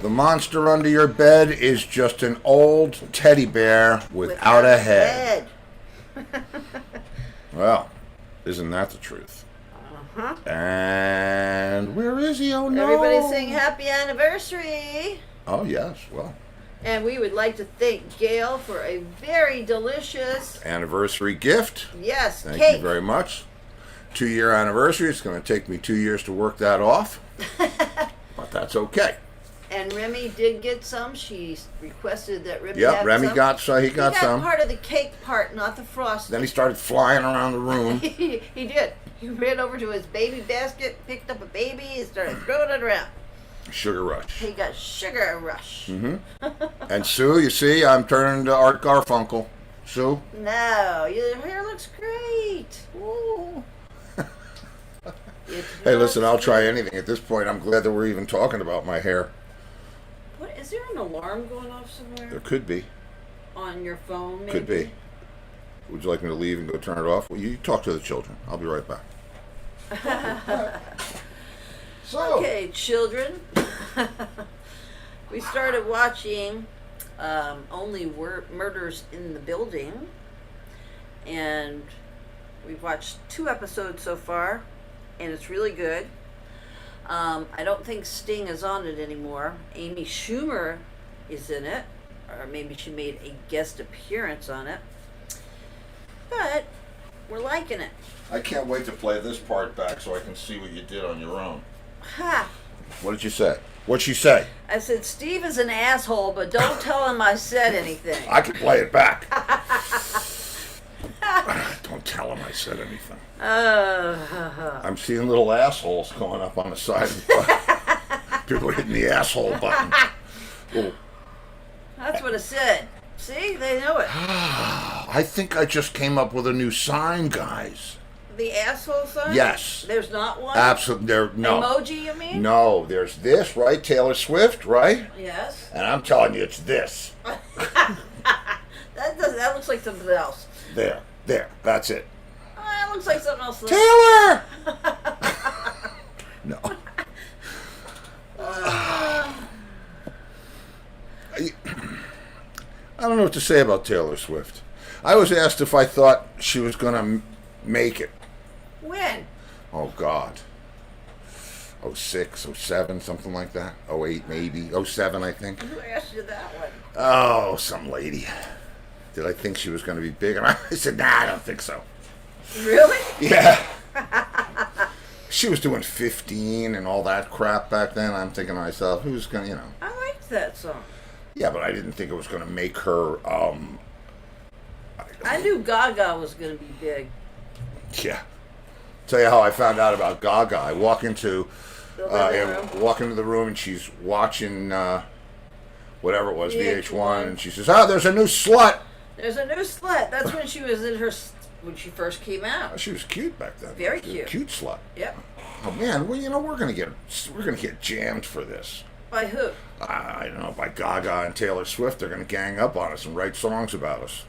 The monster under your bed is just an old teddy bear without a head. Well, isn't that the truth? Uh-huh. And where is he? Oh, no. Everybody sing happy anniversary. Oh, yes. Well. And we would like to thank Gail for a very delicious anniversary gift. Yes, Thank cake. you very much. 2-year anniversary. It's going to take me 2 years to work that off. But that's okay. And Remy did get some. She requested that Remy Yep, have Remy some. got some. He got some. part of the cake part, not the frosting. Then he started flying around the room. He did. He ran over to his baby basket, picked up a baby, and started throwing it around. Sugar rush. He got sugar rush. Mm-hmm. And Sue, you see, I'm turning to Art Garfunkel. Sue? No, your hair looks great. Ooh. Hey, listen, I'll try anything. At this point, I'm glad that we're even talking about my hair. What, is there an alarm going off somewhere? There could be. On your phone, maybe? Could be. Would you like me to leave and go turn it off? Well, you talk to the children. I'll be right back. So. Okay, children. We started watching Only Murders in the Building. And we've watched 2 episodes so far. And it's really good. I don't think Sting is on it anymore. Amy Schumer is in it. Or maybe she made a guest appearance on it. But we're liking it. I can't wait to play this part back so I can see what you did on your own. Ha! What did you say? What'd she say? I said, Steve is an asshole, but don't tell him I said anything. I can play it back. Don't tell him I said anything. I'm seeing little assholes going up on the side of the button. People hitting the asshole button. Little. That's what it said. See? They know it. I think I just came up with a new sign, guys. The asshole sign? Yes. There's not one? Absolutely. No. Emoji, you mean? No, there's this, right? Taylor Swift, right? Yes. And I'm telling you, it's this. That looks like something else. There. That's it. That looks like something else. Taylor! No. I don't know what to say about Taylor Swift. I was asked if I thought she was going to make it. When? Oh, God. 06, 07, something like that. 08, maybe. 07, I think. Who asked you that one? Oh, some lady. Did I think she was going to be big? And I said, nah, I don't think so. Really? Yeah. She was doing 15 and all that crap back then. I'm thinking to myself, who's going to, I liked that song. Yeah, but I didn't think it was going to make her, I knew Gaga was going to be big. Yeah. Tell you how I found out about Gaga. I walk into the room and she's watching whatever it was, VH1, and she says, there's a new slut. There's a new slut. That's when she was when she first came out. She was cute back then. Very cute. Cute slut. Yep. Oh man, well we're gonna get jammed for this. By who? I don't know, by Gaga and Taylor Swift. They're gonna gang up on us and write songs about us.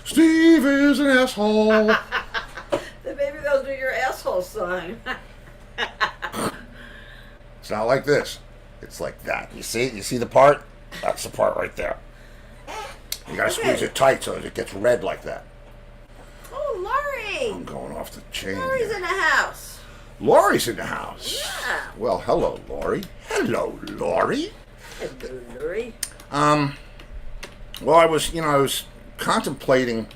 Steve is an asshole. Then maybe they'll do your asshole song. It's not like this. It's like that. You see the part? That's the part right there. You gotta squeeze it tight so that it gets red like that. Oh, Laurie! I'm going off the chain. Laurie's here. in the house. Laurie's in the house. Yeah. Well, hello, Laurie. Hello, Laurie. Hello, Laurie. Well, I was contemplating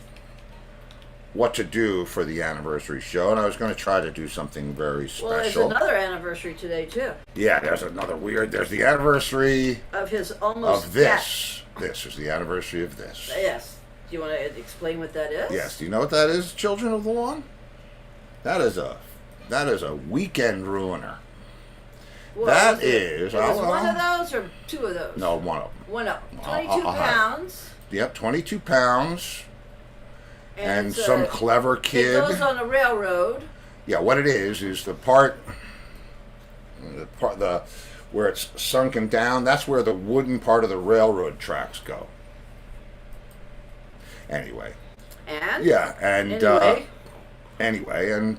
what to do for the anniversary show, and I was going to try to do something very special. Well, there's another anniversary today, too. Yeah, there's the anniversary of his almost of this. This is the anniversary of this. Yes. Do you want to explain what that is? Yes. Do you know what that is, children of the lawn? That is a weekend ruiner. Well, that is. One of those or 2 of those? No, one of them. One of them. 22 pounds. Yep, 22 pounds. And it's some clever kid. It goes on a railroad. Yeah, what it is the part where it's sunken down. That's where the wooden part of the railroad tracks go. Anyway. And? Yeah, and anyway,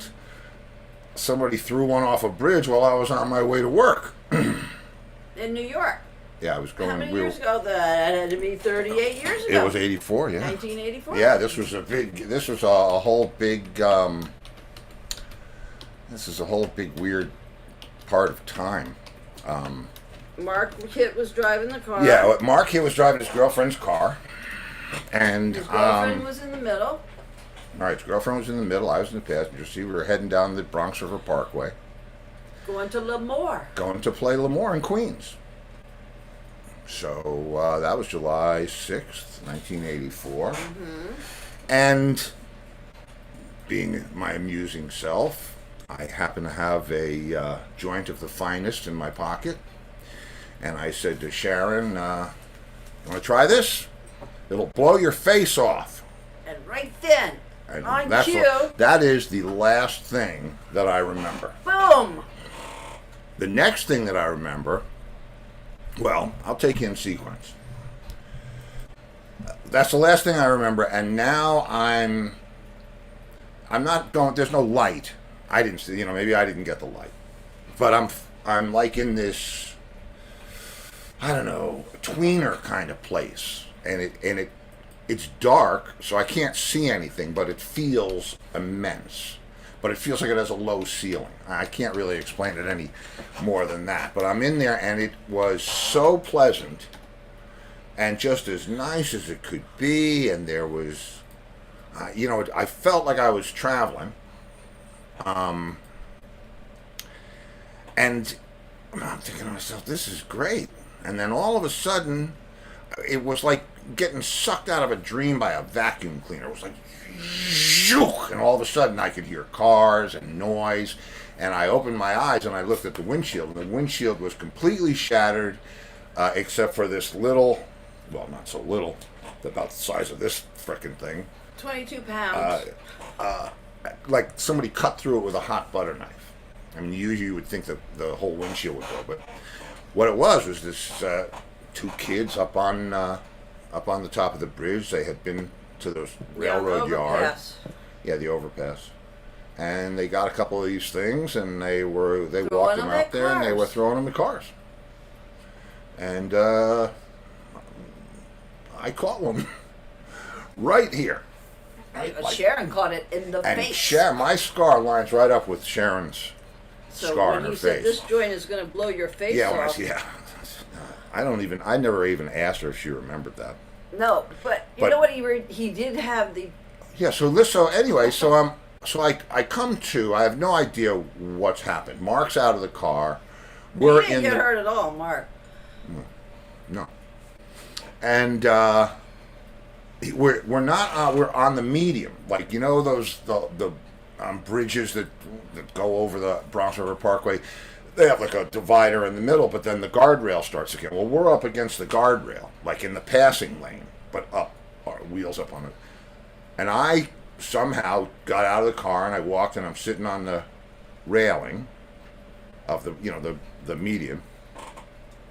somebody threw one off a bridge while I was on my way to work. In New York. Yeah, I was going. How many years ago? That had to be 38 years ago. It was 84, yeah. 1984. Yeah, this was a whole big. This is a whole big weird part of time. Mark Hitt was driving the car. Yeah, Mark Hitt was driving his girlfriend's car, and his girlfriend was in the middle. All right, his girlfriend was in the middle. I was in the passenger seat. We were heading down the Bronx River Parkway, going to Lemoore. Going to play Lemoore in Queens. So that was July 6th, 1984. Mm-hmm. And being my amusing self, I happen to have a joint of the finest in my pocket. And I said to Sharon, you want to try this? It'll blow your face off. And right then, and on that's cue. That is the last thing that I remember. Boom! The next thing that I remember, well, I'll take you in sequence. That's the last thing I remember, and now I'm not going. There's no light. I didn't see. Maybe I didn't get the light, but I'm like in this, I don't know, tweener kind of place, and it's dark, so I can't see anything, but it feels immense. But it feels like it has a low ceiling. I can't really explain it any more than that. But I'm in there, and it was so pleasant, and just as nice as it could be. And there was, I felt like I was traveling. And I'm thinking to myself, this is great. And then all of a sudden, it was like getting sucked out of a dream by a vacuum cleaner. It was like, and all of a sudden I could hear cars and noise, and I opened my eyes and I looked at the windshield, and the windshield was completely shattered, except for this little, well, not so little, about the size of this frickin' thing. 22 pounds. Like somebody cut through it with a hot butter knife. I mean, usually you would think that the whole windshield would go, but what it was this two kids up on the top of the bridge. They had been to those railroad yards. Yeah, the overpass. And they got a couple of these things, and they walked them out there, and they were throwing them in cars. And I caught one right here. Sharon caught it in the face. And my scar lines right up with Sharon's scar in her face. So when you said this joint is going to blow your face off. Yeah. I never even asked her if she remembered that. No, but you know what he did have the. Yeah. So I come to. I have no idea what's happened. Mark's out of the car. You didn't get hurt at all, Mark. No. And we're not. We're on the medium, like those the bridges that go over the Bronx River Parkway. They have like a divider in the middle, but then the guardrail starts again. Well, we're up against the guardrail, like in the passing lane, but up, our wheels up on it. And I somehow got out of the car and I walked, and I'm sitting on the railing of the median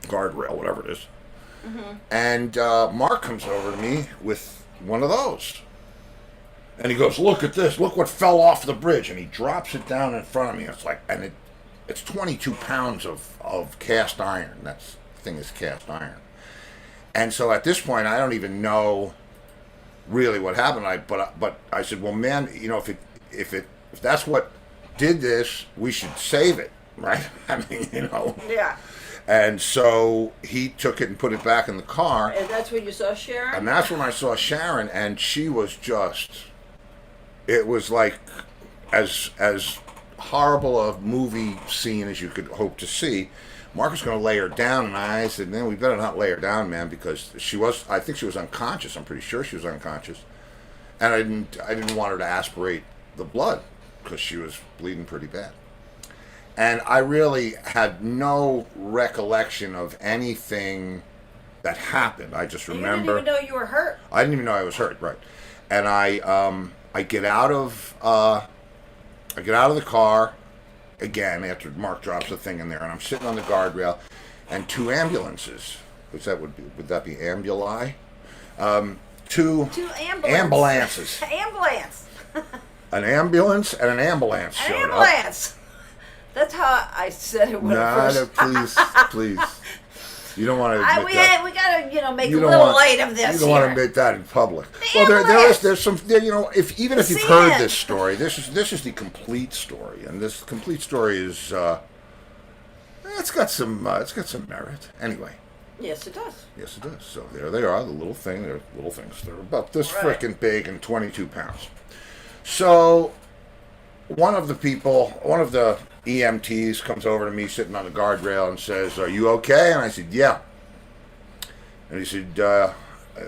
guardrail, whatever it is. Mm-hmm. And Mark comes over to me with one of those. And he goes, "Look at this, look what fell off the bridge." And he drops it down in front of me. It's like, it's 22 pounds of cast iron. That thing is cast iron. And so at this point, I don't even know really what happened. But I said, well, man, if that's what did this, we should save it, right? I mean, Yeah. And so he took it and put it back in the car. And that's when you saw Sharon? And that's when I saw Sharon, and she was just, it was like as horrible a movie scene as you could hope to see. Mark was going to lay her down, and I said, "Man, we better not lay her down, man," because I think she was unconscious. I'm pretty sure she was unconscious, and I didn't want her to aspirate the blood because she was bleeding pretty bad. And I really had no recollection of anything that happened. I just remember. You didn't even know you were hurt. I didn't even know I was hurt, right? And I get out of the car again after Mark drops the thing in there, and I'm sitting on the guardrail, and two ambulances. Would that be ambuli? Two ambulances. Ambulance. An ambulance and an ambulance showed up. That's how I said it when I first. Please. You don't want to admit we that. gotta make a little light of this. You don't want to admit that in public. Damn well, right. there's some, even if you've heard this story, this is the complete story, and this complete story is it's got some merit. Anyway. Yes, it does. Yes, it does. So there they are, the little thing. They're little things. They're about this frickin' big and 22 pounds. So one of the EMTs comes over to me sitting on the guardrail and says, "Are you okay?" And I said, "Yeah." And he said,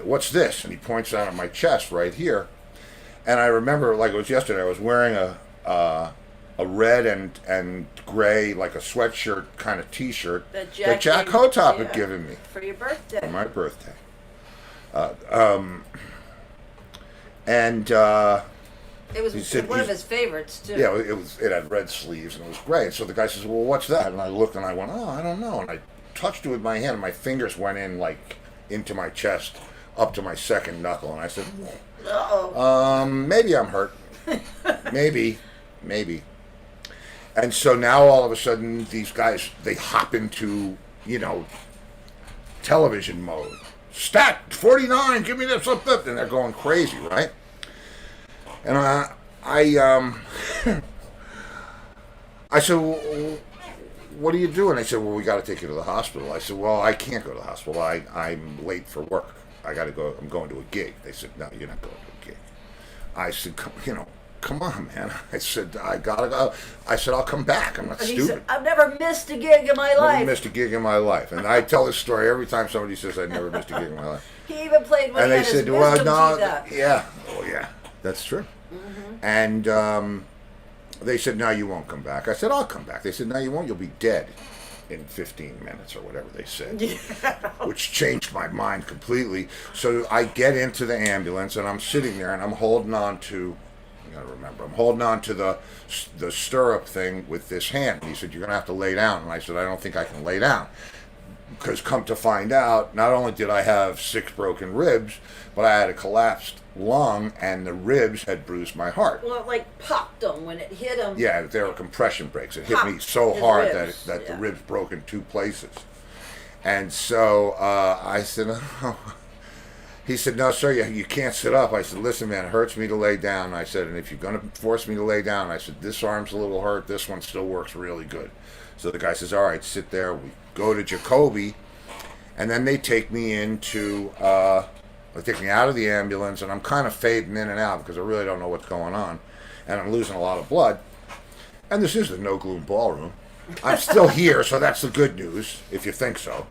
"What's this?" And he points out at my chest right here. And I remember, like it was yesterday, I was wearing a red and gray, like a sweatshirt kind of T-shirt that Jack Hotop had given me for your birthday. For my birthday. It was one of his favorites too. Yeah, it had red sleeves and it was gray. So the guy says, "Well, what's that?" And I looked and I went, "Oh, I don't know." And I touched it with my hand and my fingers went in like into my chest, up to my second knuckle, and I said, maybe I'm hurt. maybe. And so now all of a sudden these guys, they hop into, television mode. Stat 49, give me this up, and they're going crazy, right? And I said, "Well, what are you doing?" They said, "Well, we got to take you to the hospital." I said, "Well, I can't go to the hospital. I'm late for work. I got to go. I'm going to a gig." They said, "No, you're not going to a gig." I said, "Come on, man." I said, "I gotta go." I said, "I'll come back. I'm not stupid." Said, "I've never missed a gig in my life." Never missed a gig in my life, and I tell this story every time somebody says I've never missed a gig in my life. He even played when and he they had said, his "Well, wisdom no, teeth out." yeah, oh yeah, that's true." Mm-hmm. And they said, "No, you won't come back." I said, "I'll come back." They said, "No, you won't. You'll be dead in 15 minutes or whatever they said," which changed my mind completely. So I get into the ambulance and I'm sitting there and I'm holding on to, I'm holding on to the stirrup thing with this hand. And he said, "You're going to have to lay down." And I said, "I don't think I can lay down." Because come to find out, not only did I have 6 broken ribs, but I had a collapsed lung and the ribs had bruised my heart. Well, it like popped him when it hit him. Yeah, there were compression breaks. It hit me so hard that the ribs broke in 2 places. And so I said, "Oh." He said, "No, sir, you can't sit up." I said, "Listen, man, it hurts me to lay down." I said, "And if you're going to force me to lay down," I said, "this arm's a little hurt. This one still works really good." So the guy says, "All right, sit there." We go to Jacoby, and then they take me into, they take me out of the ambulance, and I'm kind of fading in and out because I really don't know what's going on, and I'm losing a lot of blood. And this is the No Gloom Ballroom. I'm still here, so that's the good news, if you think so.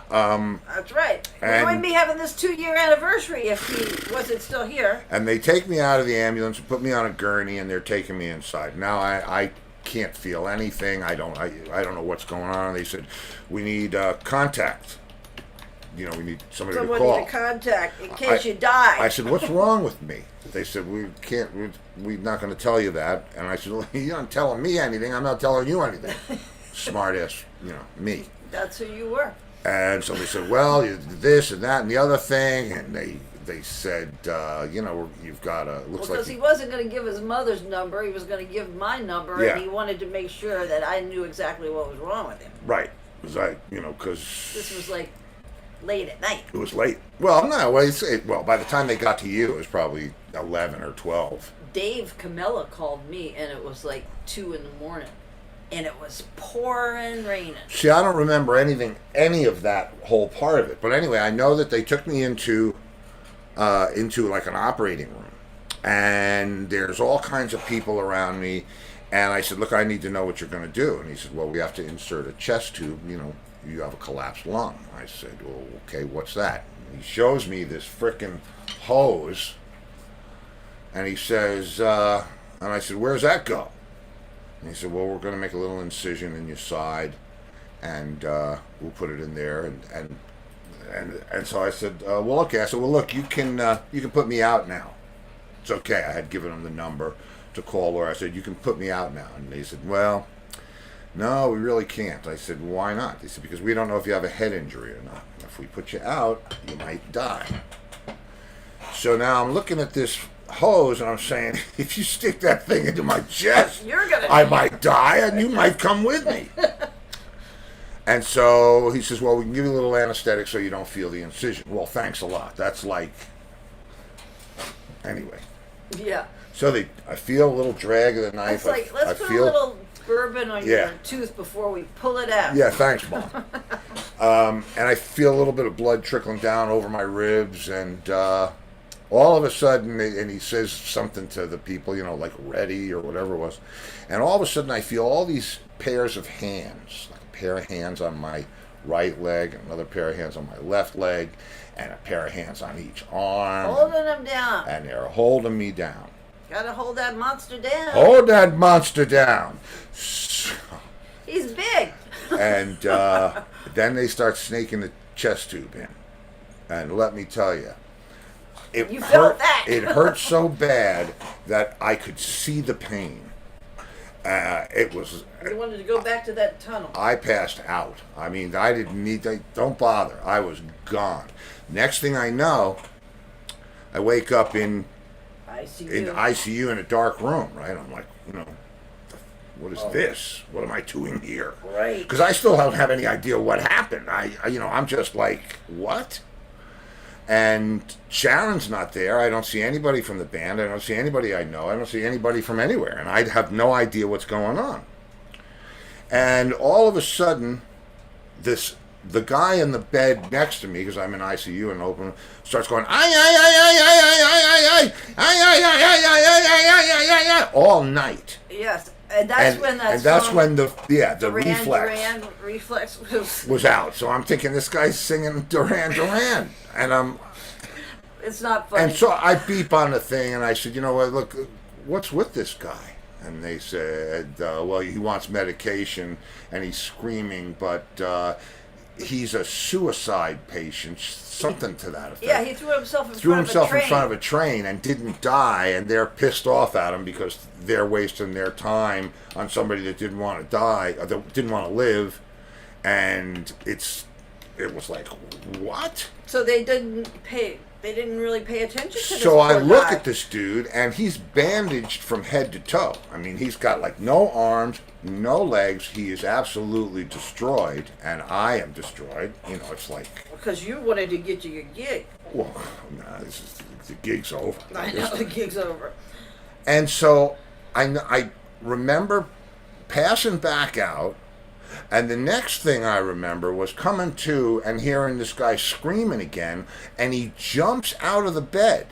That's right. We wouldn't be having this 2-year anniversary if he wasn't still here. And they take me out of the ambulance and put me on a gurney, and they're taking me inside. Now I can't feel anything. I don't know what's going on. They said, "We need contact. We need somebody to call. To contact in case you die." I said, "What's wrong with me?" They said, "We can't. We're not going to tell you that." And I said, "Well, you're not telling me anything. I'm not telling you anything." Smart ass, me. That's who you were. And so they said, "Well, you did this and that and the other thing," and they said, "You've got a looks like." Because he wasn't going to give his mother's number, he was going to give my number, Yeah. and he wanted to make sure that I knew exactly what was wrong with him. Right, because because this was like late at night. It was late. Well, no, well, by the time they got to you, it was probably 11 or 12. Dave Camilla called me, and it was like 2 in the morning. And it was pouring raining. See, I don't remember any of that whole part of it. But anyway, I know that they took me into like an operating room. And there's all kinds of people around me. And I said, "Look, I need to know what you're going to do." And he said, "Well, we have to insert a chest tube. You have a collapsed lung." I said, "Well, okay, what's that?" And he shows me this frickin' hose. And he says, and I said, "Where's that go?" And he said, "Well, we're going to make a little incision in your side, and we'll put it in there." And so I said, "Well, okay." I said, "Well, look, you can put me out now. It's okay." I had given him the number to call, or I said, "You can put me out now." And they said, "Well, no, we really can't." I said, "Why not?" They said, "Because we don't know if you have a head injury or not. If we put you out, you might die." So now I'm looking at this hose and I'm saying, if you stick that thing into my chest, I might die and you might come with me. And so he says, well, we can give you a little anesthetic so you don't feel the incision. Well, thanks a lot. That's like, anyway. Yeah. So I feel a little drag of the knife. It's like, let's put a little bourbon on your tooth before we pull it out. Yeah, thanks, Mom. And I feel a little bit of blood trickling down over my ribs, and all of a sudden, and he says something to the people, like ready or whatever it was, and all of a sudden I feel all these pairs of hands, like a pair of hands on my right leg, and another pair of hands on my left leg, and a pair of hands on each arm. Holding them down. And they're holding me down. Gotta hold that monster down. Hold that monster down. He's big. And then they start snaking the chest tube in. And let me tell you, You felt that. It hurt so bad that I could see the pain. It was. You wanted to go back to that tunnel. I passed out. I mean, I didn't need to. Don't bother. I was gone. Next thing I know, I wake up in the ICU in a dark room. Right? I'm like, what is this? What am I doing here? Right. Because I still don't have any idea what happened. I'm just like, what? And Sharon's not there. I don't see anybody from the band. I don't see anybody I know. I don't see anybody from anywhere. And I have no idea what's going on. And all of a sudden, the guy in the bed next to me, because I'm in ICU and open, starts going, all night. Yes. And that's when the Duran reflex was out. So I'm thinking this guy's singing Duran Duran, and it's not funny. And so I beep on the thing, and I said, look, what's with this guy? And they said, well, he wants medication, and he's screaming, but he's a suicide patient, something to that effect. Yeah, he threw himself in front of a train and didn't die, and they're pissed off at him because they're wasting their time on somebody that didn't want to die, or that didn't want to live, and it was like, what? So they didn't really pay attention to this. So I look at this dude, and he's bandaged from head to toe. I mean, he's got like no arms, no legs. He is absolutely destroyed, and I am destroyed. It's like, because you wanted to get you your gig. Well, the gig's over. I know the gig's over. And so I remember passing back out, and the next thing I remember was coming to and hearing this guy screaming again, and he jumps out of the bed.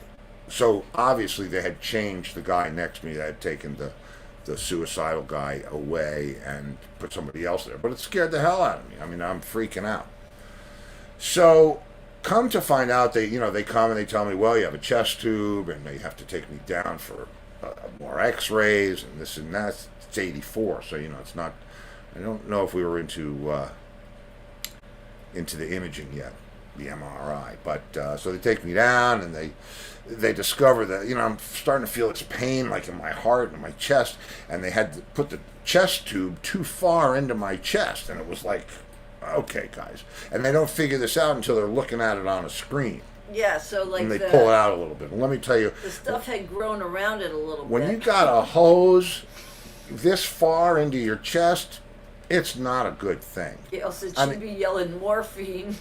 So obviously they had changed the guy next to me. They had taken the suicidal guy away and put somebody else there. But it scared the hell out of me. I mean, I'm freaking out. So come to find out, they come and they tell me, well, you have a chest tube, and they have to take me down for more x-rays and this and that. It's 84, so it's not. I don't know if we were into the imaging yet, the MRI. But so they take me down, and they discover that I'm starting to feel this pain like in my heart and my chest, and they had to put the chest tube too far into my chest, and it was like, okay, guys, and they don't figure this out until they're looking at it on a screen. Yeah, so like and they pull it out a little bit. And let me tell you, the stuff had grown around it a little bit. When you got a hose this far into your chest, it's not a good thing. Gail said she'd be yelling morphine.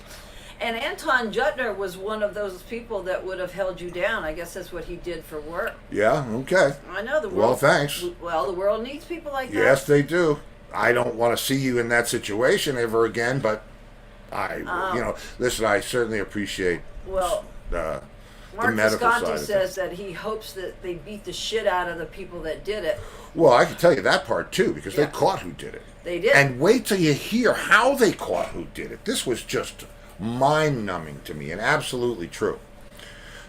And Anton Jutner was one of those people that would have held you down. I guess that's what he did for work. Yeah, okay. I know the world. Well, thanks. Well, the world needs people like that. Yes, they do. I don't want to see you in that situation ever again, but listen, I certainly appreciate the Mark medical Visconti side says that he hopes that they beat the shit out of the people that did it. Well, I can tell you that part too, because they caught who did it. They did. And wait till you hear how they caught who did it. This was just mind-numbing to me and absolutely true.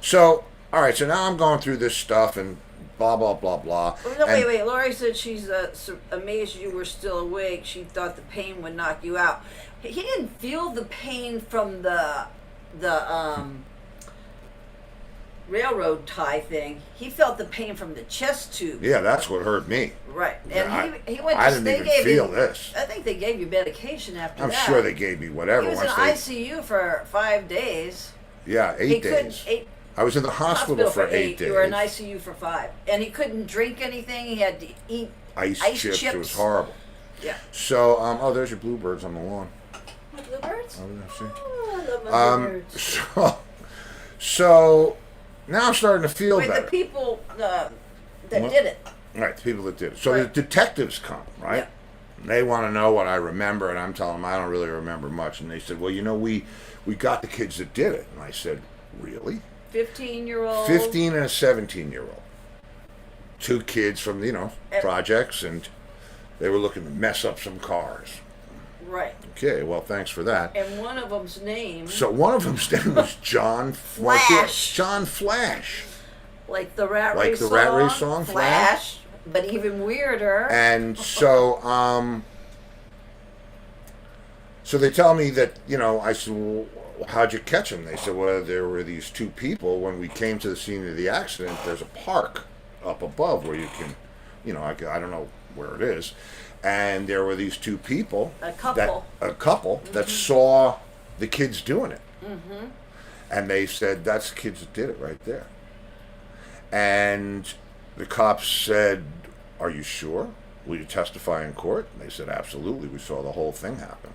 So, all right, so now I'm going through this stuff and blah, blah, blah, blah. Oh, no, wait. Laurie said she's amazed you were still awake. She thought the pain would knock you out. He didn't feel the pain from the railroad tie thing. He felt the pain from the chest tube. Yeah, that's what hurt me. Right. And he went to, I didn't even feel this. I think they gave you medication after that. I'm sure they gave me whatever. He was in ICU for 5 days. Yeah, 8 days. I was in the hospital for 8 days. You were in ICU for 5. And he couldn't drink anything. He had to eat ice chips. It was horrible. Yeah. So, there's your bluebirds on the lawn. birds. See. Oh, I love my birds. So now I'm starting to feel Wait, better. the people that did it. Right, the people that did it. So Right. the detectives come, right? Yep. They want to know what I remember, and I'm telling them I don't really remember much. And they said, well, we got the kids that did it. And I said, really? 15-year-old. 15 and a 17-year-old. Two kids from, projects, and they were looking to mess up some cars. Right. Okay, well, thanks for that. And one of them's name. So one of them's name was John Flash. John Flash. Like the Rat Like Race the song. Rat Race song, Flash. But even weirder. And so, so they tell me that, I said, well, how'd you catch them? They said, well, there were these two people. When we came to the scene of the accident, there's a park up above where you can, I don't know where it is. And there were these two people. A couple. That saw the kids doing it. Mm-hmm. And they said, that's the kids that did it right there. And the cops said, are you sure? Will you testify in court? And they said, absolutely. We saw the whole thing happen.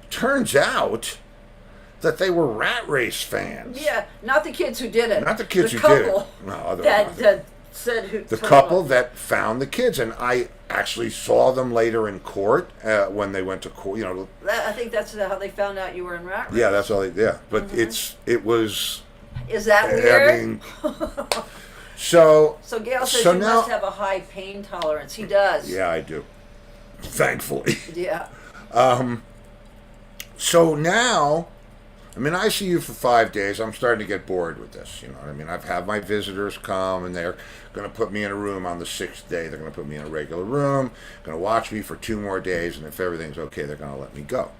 Turns out that they were Rat Race fans. Yeah, not the kids who did it. Not the kids who did it. No, that said who. The couple that found the kids. And I actually saw them later in court when they went to court. I think that's how they found out you were in Rat Race. Yeah, that's all. But it was. Is that weird? So Gail says you must have a high pain tolerance. He does. Yeah, I do. Thankfully. Yeah. So now, I see you for 5 days. I'm starting to get bored with this. You know what I mean? I've had my visitors come, and they're going to put me in a room on the 6th day. They're going to put me in a regular room, going to watch me for 2 more days, and if everything's okay, they're going to let me go.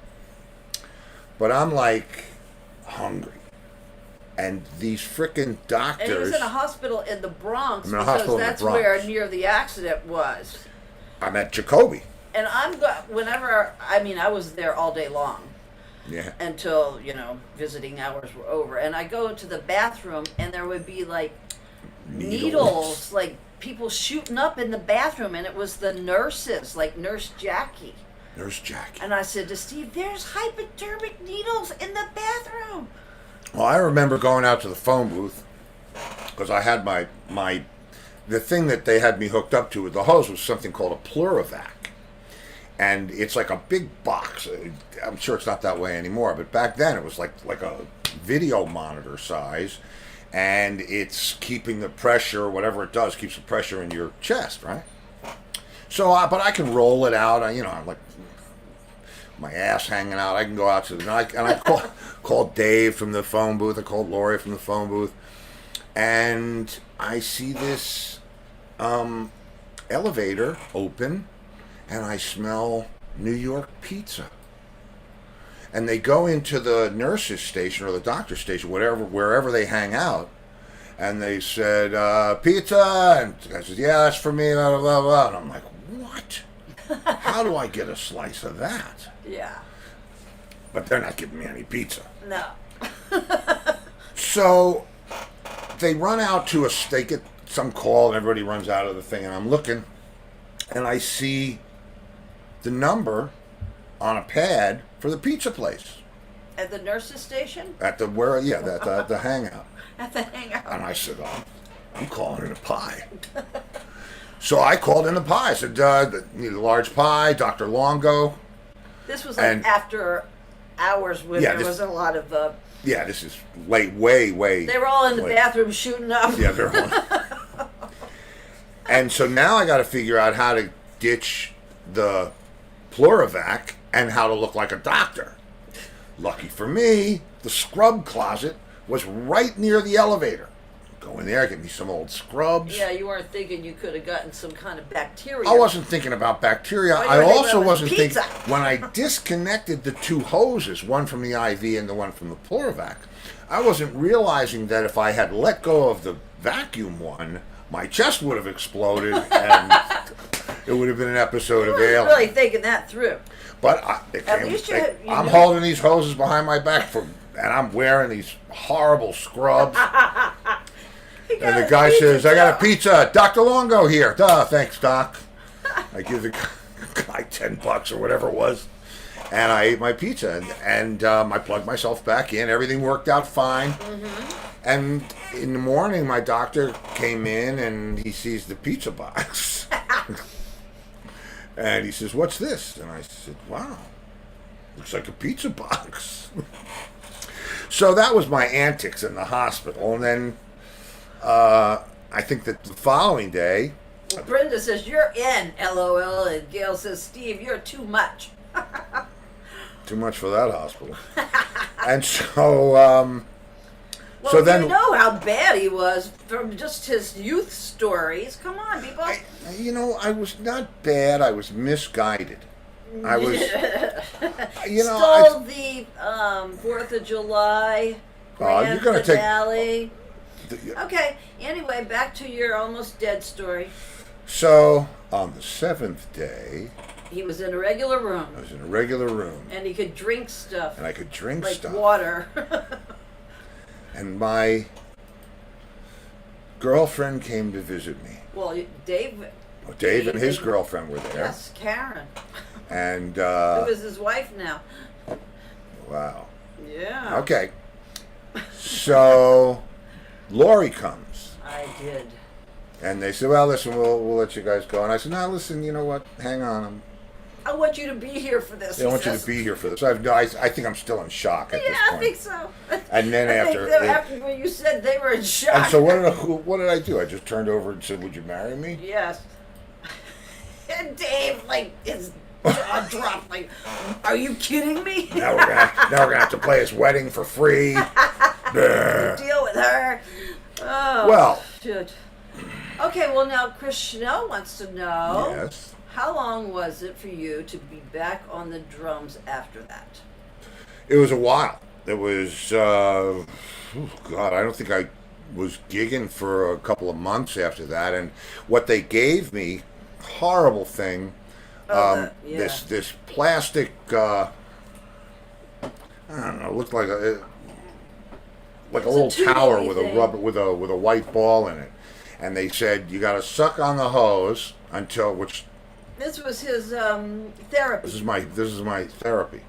But I'm like hungry. And these frickin' doctors... And he was in a hospital in the Bronx because that's where near the accident was. I'm at Jacoby. And I was there all day long. Yeah. Until, visiting hours were over. And I go to the bathroom, and there would be, like, needles, like, people shooting up in the bathroom. And it was the nurses, like Nurse Jackie. Nurse Jackie. And I said to Steve, there's hypodermic needles in the bathroom. Well, I remember going out to the phone booth because I had the thing that they had me hooked up to with the hose was something called a Plurivac. And it's like a big box. I'm sure it's not that way anymore, but back then it was like a video monitor size, and it's keeping the pressure, whatever it does, keeps the pressure in your chest, right? So, but I can roll it out. I'm like my ass hanging out. I can go out to the night, and I called Dave from the phone booth. I called Lori from the phone booth, and I see this elevator open, and I smell New York pizza. And they go into the nurse's station or the doctor's station, wherever they hang out, and they said, pizza, and I said, yeah, that's for me, blah, blah, blah. And I'm like, what? How do I get a slice of that? Yeah. But they're not giving me any pizza. No. So they run out to they get some call, and everybody runs out of the thing, and I'm looking, and I see the number on a pad for the pizza place. At the nurse's station? At the hangout. At the hangout. And I said, I'm calling it a pie. So I called in the pie. I said, need a large pie, Dr. Luongo. This was like after hours when there wasn't a lot of... yeah, this is late, way. They were all in the bathroom shooting up. Yeah, they're all... And so now I got to figure out how to ditch the Plurivac and how to look like a doctor. Lucky for me, the scrub closet was right near the elevator. Go in there, get me some old scrubs. Yeah, you weren't thinking you could have gotten some kind of bacteria. I wasn't thinking about bacteria. I also wasn't thinking... When I disconnected the two hoses, one from the IV and the one from the Plurivac, I wasn't realizing that if I had let go of the vacuum one, my chest would have exploded and it would have been an episode of Alien. Really thinking that through. But I'm holding these hoses behind my back and I'm wearing these horrible scrubs. And the guy says, I got a pizza. Dr. Luongo here. Duh, thanks, Doc. I give the guy $10 or whatever it was. And I ate my pizza, and I plugged myself back in. Everything worked out fine. And in the morning, my doctor came in, and he sees the pizza box. And he says, "What's this?" And I said, "Wow, looks like a pizza box." So that was my antics in the hospital. And then I think that the following day... Well, Brenda says, "You're in, LOL." And Gail says, "Steve, you're too much." Too much for that hospital. And so... Well, so then, you know how bad he was from just his youth stories. Come on, people. I was not bad. I was misguided. I was, stole the 4th of July grand you're gonna finale. Okay. Anyway, back to your almost dead story. So on the 7th day, he was in a regular room. I was in a regular room, and he could drink stuff. And I could drink like stuff, water. And my girlfriend came to visit me. Well, Dave and his girlfriend were there. Yes, Karen. And who is his wife now? Wow. Yeah. Okay. So Laurie comes. I did. And they said, "Well, listen, we'll let you guys go." And I said, "No, listen, you know what? Hang on. I want you to be here for this." I want you to be here for this. I think I'm still in shock at this point. Yeah, I think so. And then after when you said they were in shock. And so what did I do? I just turned over and said, "Would you marry me?" Yes. And Dave, his jaw dropped. Are you kidding me? Now we're gonna have to play his wedding for free. Deal with her. Oh. Well. Shit. Okay. Well, now Chris Schnell wants to know. Yes. How long was it for you to be back on the drums after that? It was a while. It was, God, I don't think I was gigging for a couple of months after that. And what they gave me, horrible thing, this plastic, I don't know, looked like a little tower with a rubber with a white ball in it. And they said you got to suck on the hose until which. This was his therapy. This is my therapy.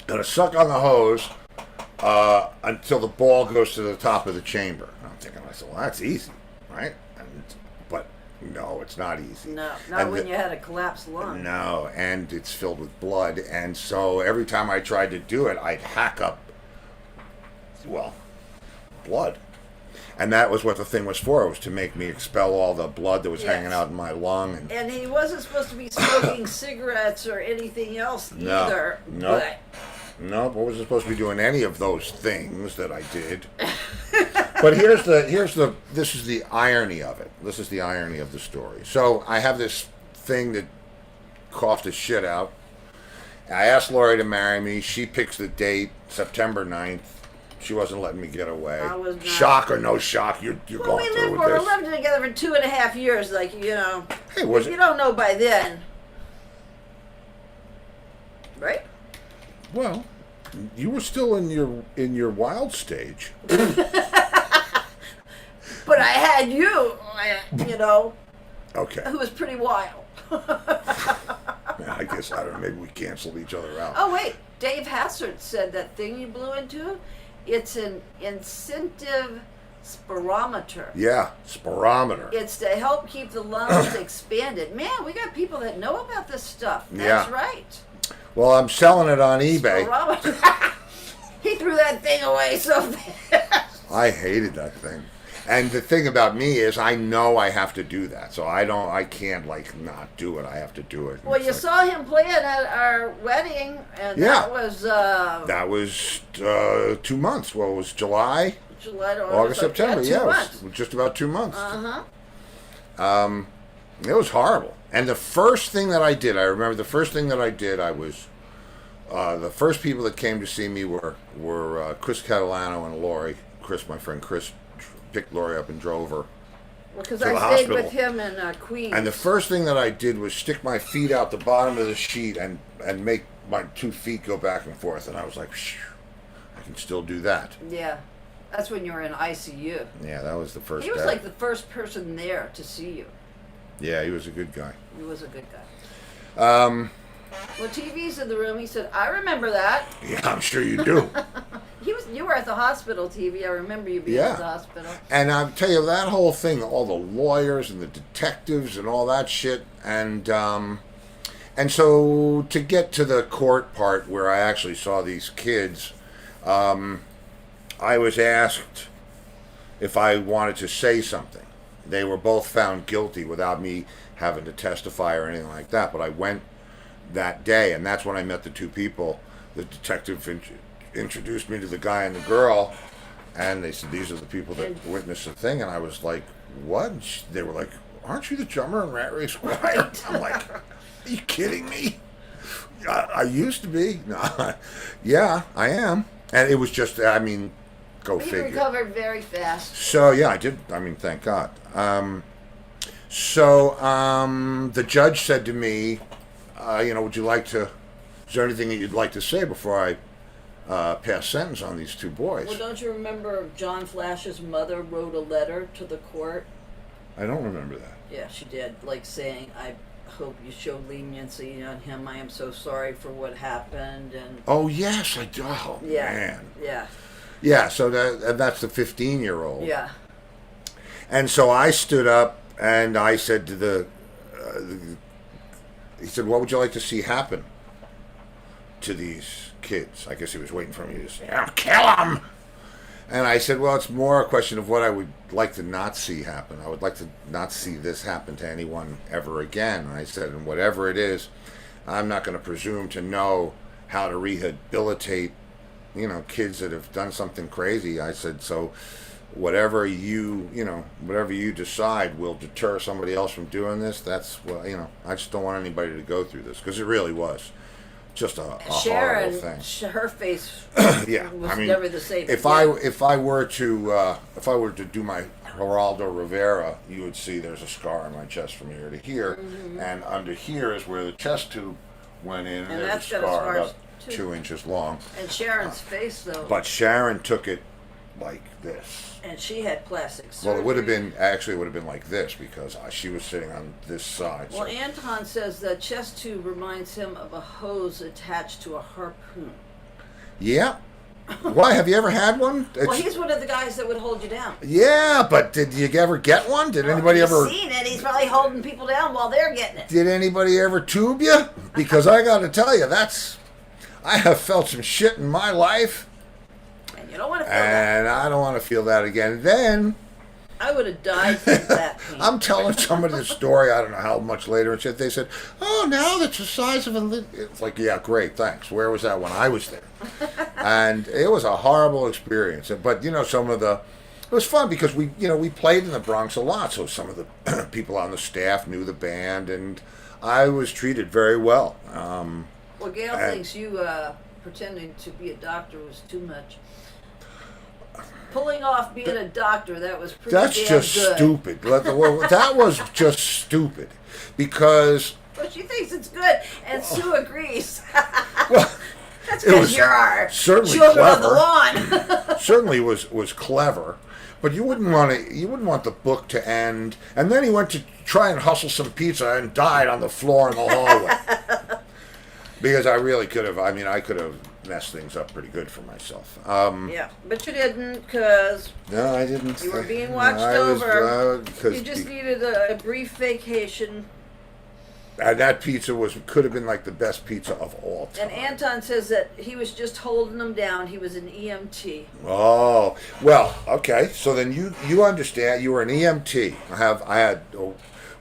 Gonna suck on the hose until the ball goes to the top of the chamber. And I'm thinking, well, that's easy, right? But no, it's not easy. No, not when you had a collapsed lung. No, and it's filled with blood, and so every time I tried to do it, I'd hack up, blood. And that was what the thing was for. It was to make me expel all the blood that was hanging out in my lung. And he wasn't supposed to be smoking cigarettes or anything else either. No. Nope, I wasn't supposed to be doing any of those things that I did. But this is the irony of it. This is the irony of the story. So I have this thing that coughed his shit out. I asked Laurie to marry me. She picks the date, September 9th. She wasn't letting me get away. I was not. Shock or no shock, you're going through with this. We lived together for 2.5 years, Hey, was it? You don't know by then. Right? Well, you were still in your wild stage. But I had you, Okay. who was pretty wild. I guess, I don't know, maybe we canceled each other out. Oh, wait. Dave Hassard said that thing you blew into, it's an incentive spirometer. Yeah, spirometer. It's to help keep the lungs expanded. Man, we got people that know about this stuff. That's right. Well, I'm selling it on eBay. Spirometer. He threw that thing away so fast. I hated that thing. And the thing about me is I know I have to do that. So I can't not do it. I have to do it. Well, you saw him playing at our wedding, and that was... that was 2 months. Well, it was July to August, September. Yeah, 2 months. It was just about 2 months. Uh-huh. It was horrible. And the first thing that I did, I remember the first thing that I did, I was... the first people that came to see me were Chris Catalano and Laurie. My friend Chris, picked Laurie up and drove her because to the I stayed hospital. with him in Queens. And the first thing that I did was stick my feet out the bottom of the sheet and make my 2 feet go back and forth. And I was like, I can still do that. Yeah. That's when you were in ICU. Yeah, that was the first He was day. like the first person there to see you. Yeah, he was a good guy. He was a good guy. Well, TV's in the room. He said, I remember that. Yeah, I'm sure you do. You were at the hospital, TV. I remember you being at the hospital. And I'll tell you, that whole thing, all the lawyers and the detectives and all that shit, and so to get to the court part where I actually saw these kids, I was asked if I wanted to say something. They were both found guilty without me having to testify or anything like that, but I went that day, and that's when I met the two people. The detective introduced me to the guy and the girl, and they said, these are the people that witnessed the thing, and I was like, what? And they were like, aren't you the drummer in Rat Race Choir? I'm like, are you kidding me? I used to be. No, yeah, I am. And it was just, I mean, go figure. You recovered very fast. So, yeah, I did. I mean, thank God. The judge said to me, would you like to, is there anything that you'd like to say before I pass sentence on these two boys? Well, don't you remember John Flash's mother wrote a letter to the court? I don't remember that. Yeah, she did, like saying, I hope you show leniency on him. I am so sorry for what happened. And oh, yes, I do. Oh, yeah, man. Yeah. Yeah, so that's the 15-year-old. Yeah. And so I stood up and I said to he said, what would you like to see happen to these kids? I guess he was waiting for me to say, "I'll kill them." And I said, well, it's more a question of what I would like to not see happen. I would like to not see this happen to anyone ever again. And I said, and whatever it is, I'm not going to presume to know how to rehabilitate, kids that have done something crazy. I said, so whatever you decide will deter somebody else from doing this. That's, I just don't want anybody to go through this, because it really was just a horrible thing. Her face yeah, was never the same. If I were to do my Geraldo Rivera, you would see there's a scar on my chest from here to here, and under here is where the chest tube went in, and there's a scar about 2 inches long. And Sharon's face, though. But Sharon took it like this. And she had plastic surgery. Well, it would have been like this, because she was sitting on this side. Well, so. Anton says the chest tube reminds him of a hose attached to a harpoon. Yeah. Why? Have you ever had one? Well, he's one of the guys that would hold you down. Yeah, but did you ever get one? Did anybody ever? He's seen it. He's probably holding people down while they're getting it. Did anybody ever tube you? Because I got to tell you, I have felt some shit in my life. And you don't want to feel that. And I don't want to feel that again. Then I would have died from that pain. I'm telling somebody the story, I don't know how much later, and they said, oh, now that's the size of a... It's like, yeah, great, thanks. Where was that when I was there? And it was a horrible experience. But, some of the... It was fun because we played in the Bronx a lot, so some of the people on the staff knew the band, and I was treated very well. Well, Gail thinks you pretending to be a doctor was too much. Pulling off being a doctor, that was pretty That's damn just good. Stupid. That was just stupid, because... Well, she thinks it's good, and Sue agrees. Well, that's because you're our children clever. on the lawn. Certainly was clever, but you wouldn't want the book to end. And then he went to try and hustle some pizza and died on the floor in the hallway. Because I really could have. I mean, I could have messed things up pretty good for myself. Yeah, but you didn't, because no, I didn't. You were being watched over. You just needed a brief vacation. And that pizza could have been like the best pizza of all time. And Anton says that he was just holding them down. He was an EMT. Oh, well, okay. So then you understand. You were an EMT. I had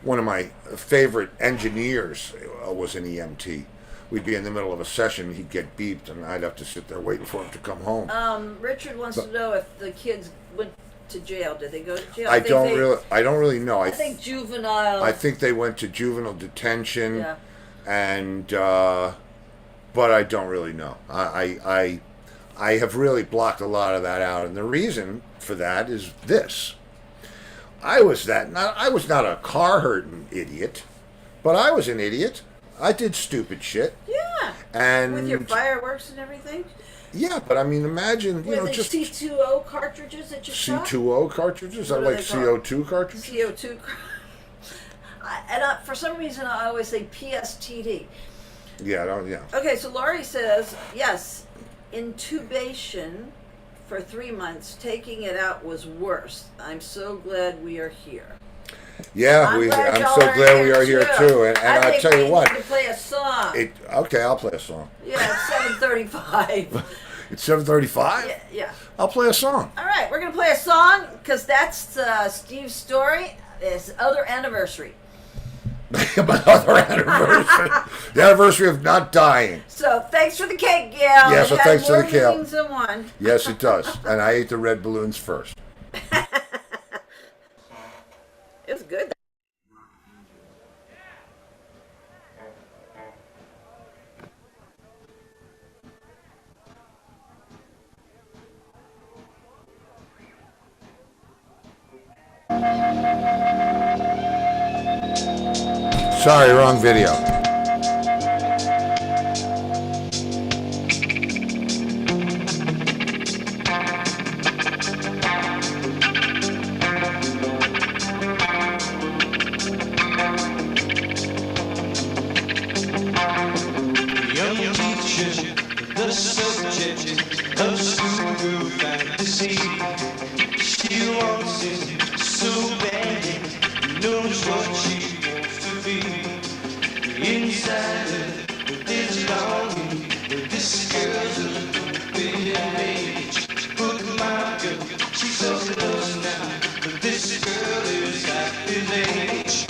one of my favorite engineers was an EMT. We'd be in the middle of a session, he'd get beeped, and I'd have to sit there waiting for him to come home. Richard wants to know if the kids went to jail. Did they go to jail? I don't really know. I think juvenile. I think they went to juvenile detention. Yeah. And but I don't really know. I have really blocked a lot of that out, and the reason for that is this: I was not a car hurting idiot, but I was an idiot. I did stupid shit. Yeah. And with your fireworks and everything. Yeah, but I mean, imagine just C2O cartridges that you shot. C2O cartridges? I like CO2 cartridges. CO2. And for some reason, I always say PSTD. Yeah, yeah. Okay, so Laurie says, yes, intubation for 3 months. Taking it out was worse. I'm so glad we are here. Yeah, I'm I'm so glad we are here too. And I tell you what. We need to play a song. Okay, I'll play a song. Yeah, it's 7:35. It's 7:35? Yeah. I'll play a song. All right, we're going to play a song because that's Steve's story. His other anniversary. My other anniversary. The anniversary of not dying. So thanks for the cake, Gail. Yeah, so thanks for the cake. Balloons than one. Yes, it does. And I ate the red balloons first. It's good. Sorry, wrong video. The subject of schoolgirl fantasy. She wants it so bad, knows what she wants to be. Inside her, there's longing. This girl's a little bit of age. But my girl, she's so close now. But this girl is half his age.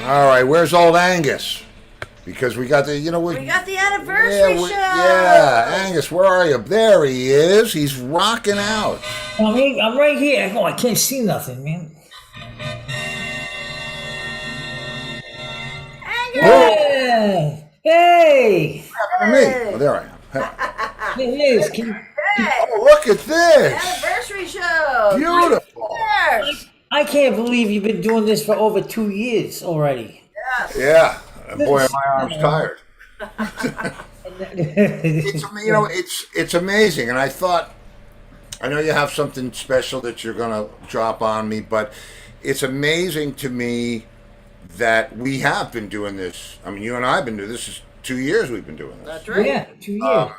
All right, where's old Angus? Because we got the, we got the anniversary show. Yeah, Angus, where are you? There he is. He's rocking out. I'm right here. Oh, I can't see nothing, man. Angus! Hey! Hey! What happened to me? Oh, there I am. Hey. It is. Oh, look at this. Anniversary show. Beautiful. Yes. I can't believe you've been doing this for over 2 years already. Yes. Yeah. And boy, are my arms tired. It's amazing, and I know you have something special that you're gonna drop on me, but it's amazing to me that we have been doing this. I mean, you and I have been doing this. Is 2 years we've been doing this. That's right. Yeah, 2 years.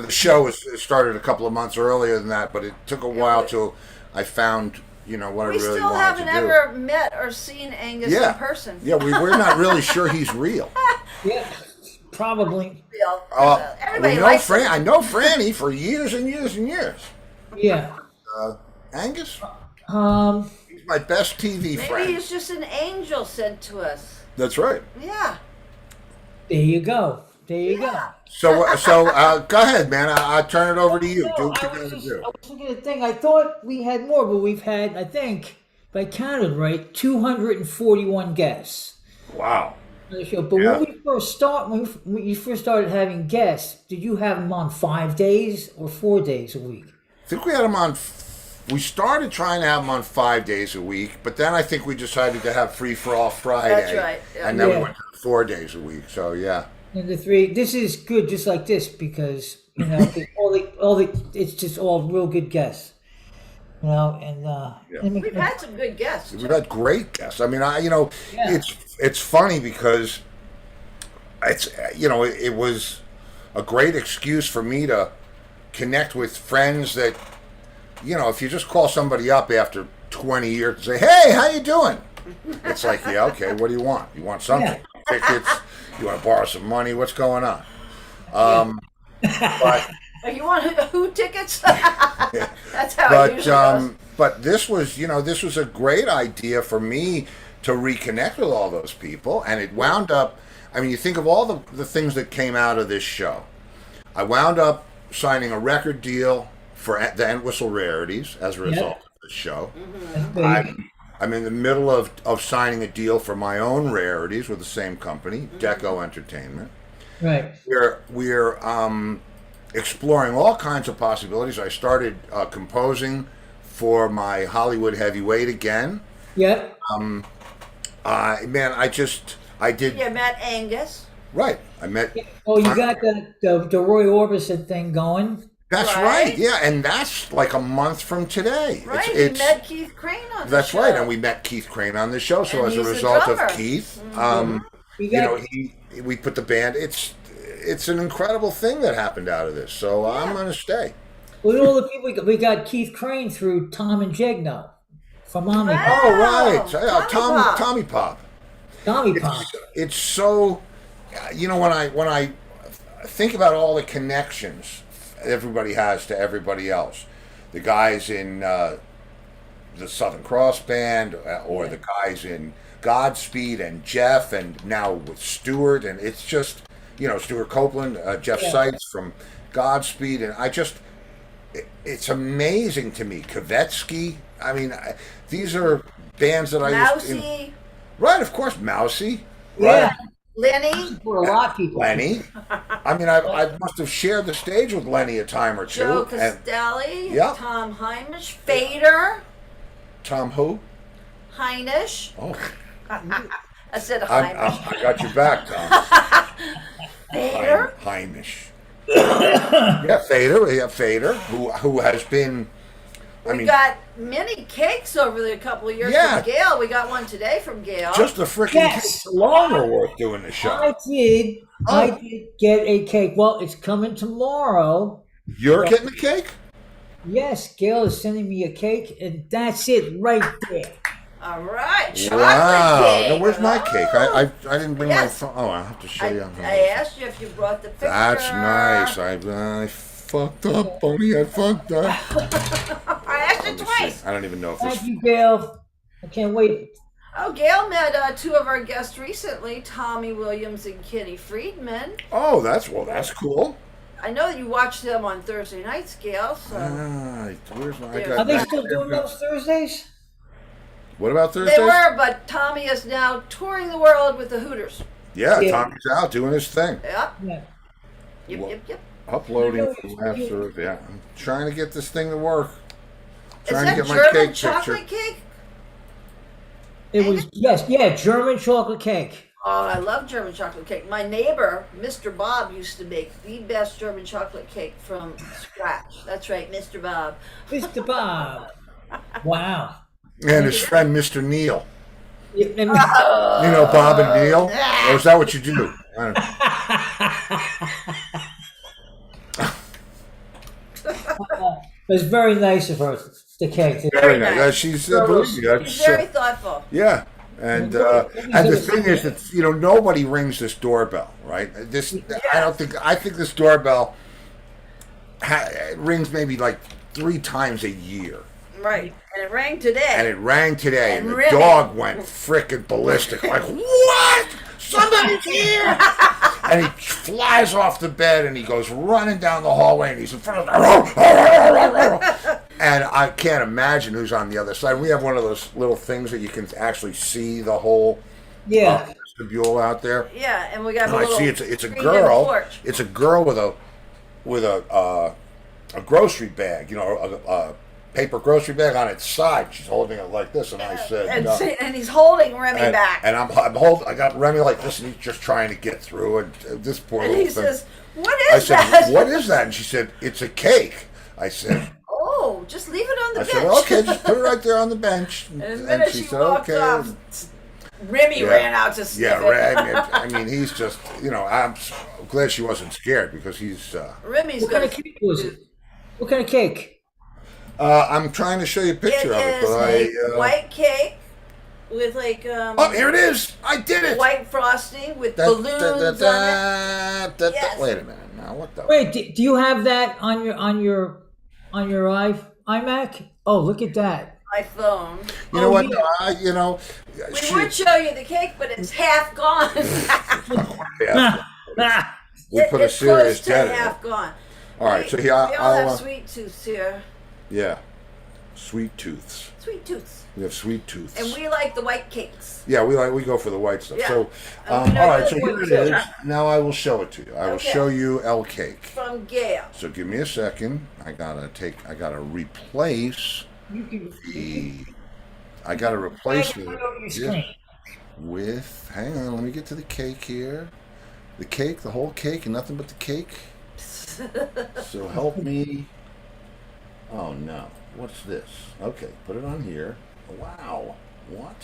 The show was started a couple of months earlier than that, but it took a while till I found what I We really still wanted haven't to do. ever met or seen Angus in person. Yeah, we're not really sure he's real. Yeah, probably. Real. We Everybody know likes Fran. him. I know Franny for years and years and years. Yeah. Angus, Um. he's my best TV Maybe friend. he's just an angel sent to us. That's right. Yeah. There you go. There you go. So go ahead, man. I'll turn it over to you. Do what you're I going was to do. looking at the thing. I thought we had more, but we've had, I think, if I counted right, 241 guests Wow. on the show. But Yeah. when you first started having guests, did you have them on 5 days or 4 days a week? I think we had him on. We started trying to have him on 5 days a week, but then I think we decided to have Free for All Friday. That's right, yeah. And then we Yeah. went to 4 days a week. So yeah. And the three. This is good, just like this, because it's just all real good guests. And We've had some good guests. We've had great guests. I mean, Yeah. it's funny because it was a great excuse for me to connect with friends that, if you just call somebody up after 20 years and say, "Hey, how you doing?" It's like, yeah, okay, what do you want? You want something? Tickets? You want to borrow some money? What's going on? But You want who tickets? That's how it usually goes. But this was a great idea for me to reconnect with all those people, and it wound up. I mean, you think of all the things that came out of this show. I wound up signing a record deal for the Entwistle Rarities as a result of this show. I'm in the middle of signing a deal for my own rarities with the same company, Deco Entertainment. Right. We're exploring all kinds of possibilities. I started composing for my Hollywood heavyweight again. Yeah. I did. You met Angus. Right. I met. Oh, you got the Roy Orbison thing going. That's Right. right. Yeah, and that's like a month from today. Right, you met Keith Crane on the That's show. right, and we met Keith Crane on the show. So And as a he's the result of drummer. Keith, We got, we put the band. It's an incredible thing that happened out of this. So I'm going to stay. with all the people we got Keith Crane through Tom and Jegno from Omni. Wow. Oh right, so, yeah, Tommy Pop. Tommy Pop. Tommy Pop. It's so, when I think about all the connections everybody has to everybody else, the guys in the Southern Cross Band, or the guys in Godspeed, and Jeff, and now with Stewart, and it's just, Stuart Copeland, Jeff Seitz from Godspeed, and it's amazing to me. Kavetsky, I mean, these are bands that I used to... Mousy, Right, of course, Mousy. Yeah. Right. Lenny, For a lot of people. Lenny. I mean, I must have shared the stage with Lenny a time or two. Joe And Castelli, Yeah. Tom Heimisch, Fader, Tom who? Heinisch. Oh, I said I Heimisch. got your back, Tom. Fader. Heimisch. Yeah, Fader. Yeah, Fader, who has been... We got many cakes over the couple of years Yeah. from Gail. We got one today from Gail. just a freaking Yes. cake longer worth doing the show. I did get a cake. Well, it's coming tomorrow. You're getting the cake? Yes, Gail is sending me a cake, and that's it right there. All right, chocolate Wow. cake. Now, where's my cake? I didn't bring Yes. my phone. Oh, I have to show you. I asked you if you brought the picture. That's nice. I fucked up, Bonnie. I fucked up. I asked you Let me twice. see. I don't even know if this... Thank you, Gail. I can't wait. Oh, Gail met two of our guests recently, Tommy Williams and Kenny Friedman. Oh, that's cool. I know you watched them on Thursday nights, Gail, so... Where's my... Are Are they still doing those Thursdays? What about Thursdays? They were, but Tommy is now touring the world with the Hooters. Yeah, Yeah. Tommy's out doing his thing. Yep, Yeah. yep. Uploading from last Thursday. Yeah, I'm trying to get this thing to work. Is Trying that to get my German cake chocolate picture. cake? It was, yes, yeah, German chocolate cake. Oh, I love German chocolate cake. My neighbor, Mr. Bob, used to make the best German chocolate cake from scratch. That's right, Mr. Bob. Mr. Bob. Wow. And his friend, Mr. Neil. Yeah, I mean- You know Bob and Neil? Or is that what you do? I don't know. It was very nice of her, the cake. Very nice. nice. She's believe me, He's very thoughtful. yeah. And the thing is that nobody rings this doorbell, right? I think this doorbell rings maybe like 3 times a year. Right. And it rang today. And it rang today, and And the really- dog went frickin' ballistic. Like, what? Somebody's here! And he flies off the bed, and he goes running down the hallway, and he's in front of and I can't imagine who's on the other side. We have one of those little things that you can actually see the whole Yeah. vestibule out there. Yeah, and we got And a I little see it's a screened-in girl. porch. It's a girl with a grocery bag, a paper grocery bag on its side. She's holding it like this, and I said, And he's holding Remy back. and I got Remy like this, and he's just trying to get through. And this poor And little he thing. says, "What I is said, that?" "What is that?" And she said, "It's a cake." I said, Oh, just leave it on the "I bench. said, okay, just put it right there on the bench." And the minute she walked off, Remy Yeah. ran out to sniff Yeah, it. right. I mean, he's just, I'm glad she wasn't scared because he's. Remy's What kind gonna of cake was it? What kind of cake? I'm trying to show you a It picture of it, is but a white cake with like Oh, here it is! I did it! white frosting with Da- balloons da- da- on it. da- da- Yes. Wait a minute now. What the? Wait, do you have that on your iMac? Oh, look at that. My phone. You know Oh, what? yeah. We would show you the cake, but it's half gone. Yeah, we put a It's serious close to dent in it. half gone. All right, so here we all I'll. have sweet tooths here. Yeah, sweet tooths. Sweet tooths. We have sweet tooths. And we like the white cakes. Yeah, we go for the white stuff. Yeah. So, And we know all right. you're So the here one it is. too. Now I will show it to you. I will Okay. show you L cake. From Gail. So give me a second. I gotta replace You can I gotta replace put it it over your screen. with. Hang on. Let me get to the cake here. The cake, the whole cake, and nothing but the cake. So help me. Oh no. What's this? Okay, put it on here. Wow. What?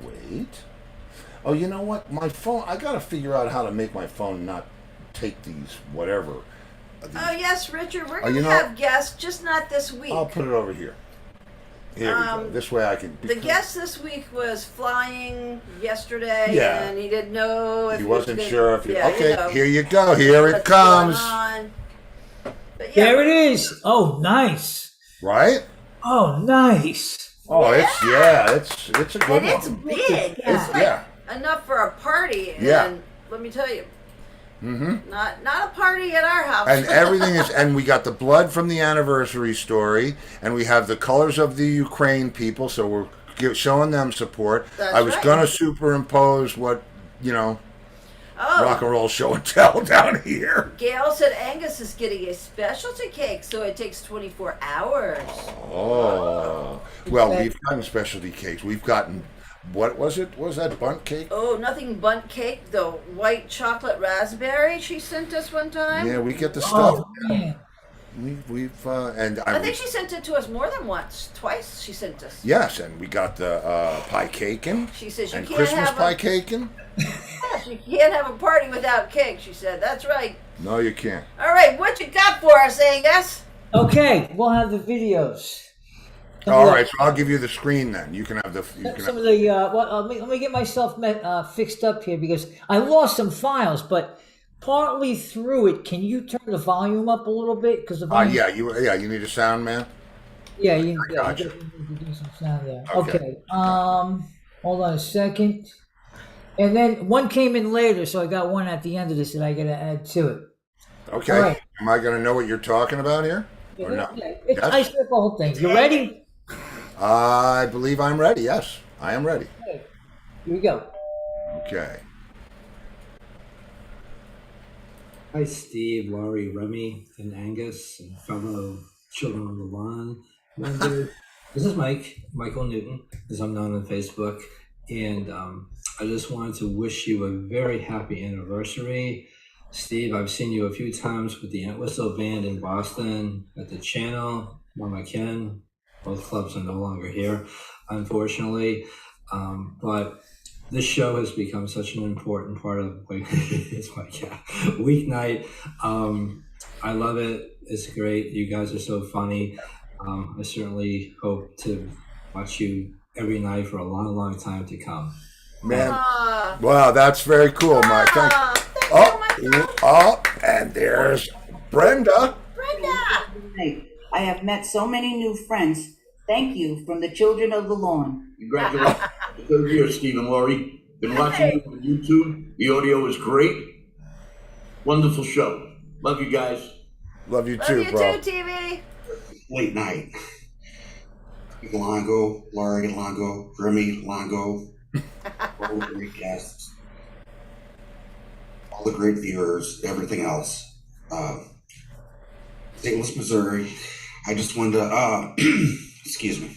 Wait. Oh, you know what? My phone. I gotta figure out how to make my phone not take these whatever. Oh yes, Richard, we're Oh, gonna you know- have guests, just not this week. I'll put it over here. Here we go. This way I can. The guest this week was flying yesterday, Yeah. and he didn't know if He he was wasn't gonna- sure if you. Yeah, Okay, you know, here you go. Here it what's comes. going on. But yeah, There it is. Oh, nice. Right? Oh, nice. Oh, it's a good and it's one. big. It's like Yeah. enough for a party. And Yeah. let me tell you, not a party at our house. And everything is, and we got the blood from the anniversary story, and we have the colors of the Ukraine people, so we're showing them support. That's I was right. gonna superimpose what oh, rock and roll show and tell down here. Gail said Angus is getting a specialty cake, so it takes 24 hours. Oh, well, we've gotten specialty cakes. We've gotten, what was it? What was that bundt cake? Oh, nothing bundt cake, the white chocolate raspberry she sent us one time. Yeah, we get the stuff. Oh, man. We've and I think she sent it to us more than once. Twice she sent us. yes, and we got the pie cakein. She says you and can't Christmas have pie a, cakein. yes, you can't have a party without cake. She said that's right. No, you can't. All right, what you got for us, Angus? Okay, we'll have the videos. All right, so I'll give you the screen then. You can have the. You can Some have, of the let me get myself fixed up here because I lost some files, but partly through it, can you turn the volume up a little bit? Because the volume, you need a sound man. yeah, you gotcha. you do some sound there. Okay. Okay. Hold on a second. And then one came in later, so I got one at the end of this that I got to add to it. Okay. All right. Am I going to know what you're talking about here, or no? Yeah, it's, Yes? I said the whole thing. You ready? I believe I'm ready. Yes, I am ready. Okay. Here we go. Okay. Hi, Steve, Laurie, Remy, and Angus, and fellow Children on the Lawn members. This is Michael Newton, as I'm known on Facebook. And I just wanted to wish you a very happy anniversary. Steve, I've seen you a few times with the Entwistle Band in Boston, at the Channel, Mama Ken. Both clubs are no longer here, unfortunately. But this show has become such an important part of it's my cat weeknight. I love it. It's great. You guys are so funny. I certainly hope to watch you every night for a long, long time to come. Man, Ah, wow, that's very cool, Mike. Thank thank you, Oh, oh, and there's Brenda. Brenda. Hey, I have met so many new friends. Thank you from the children of the lawn. Congratulations on the third year, Steve and Laurie. Been watching you on YouTube. The audio is great. Wonderful show. Love you guys. Love you Love too, you bro. too, TV. Late night. Luongo, Laurie Luongo, Remy Luongo, all the great guests, all the great viewers, everything else. St. Louis, Missouri. I just wanted to, excuse me,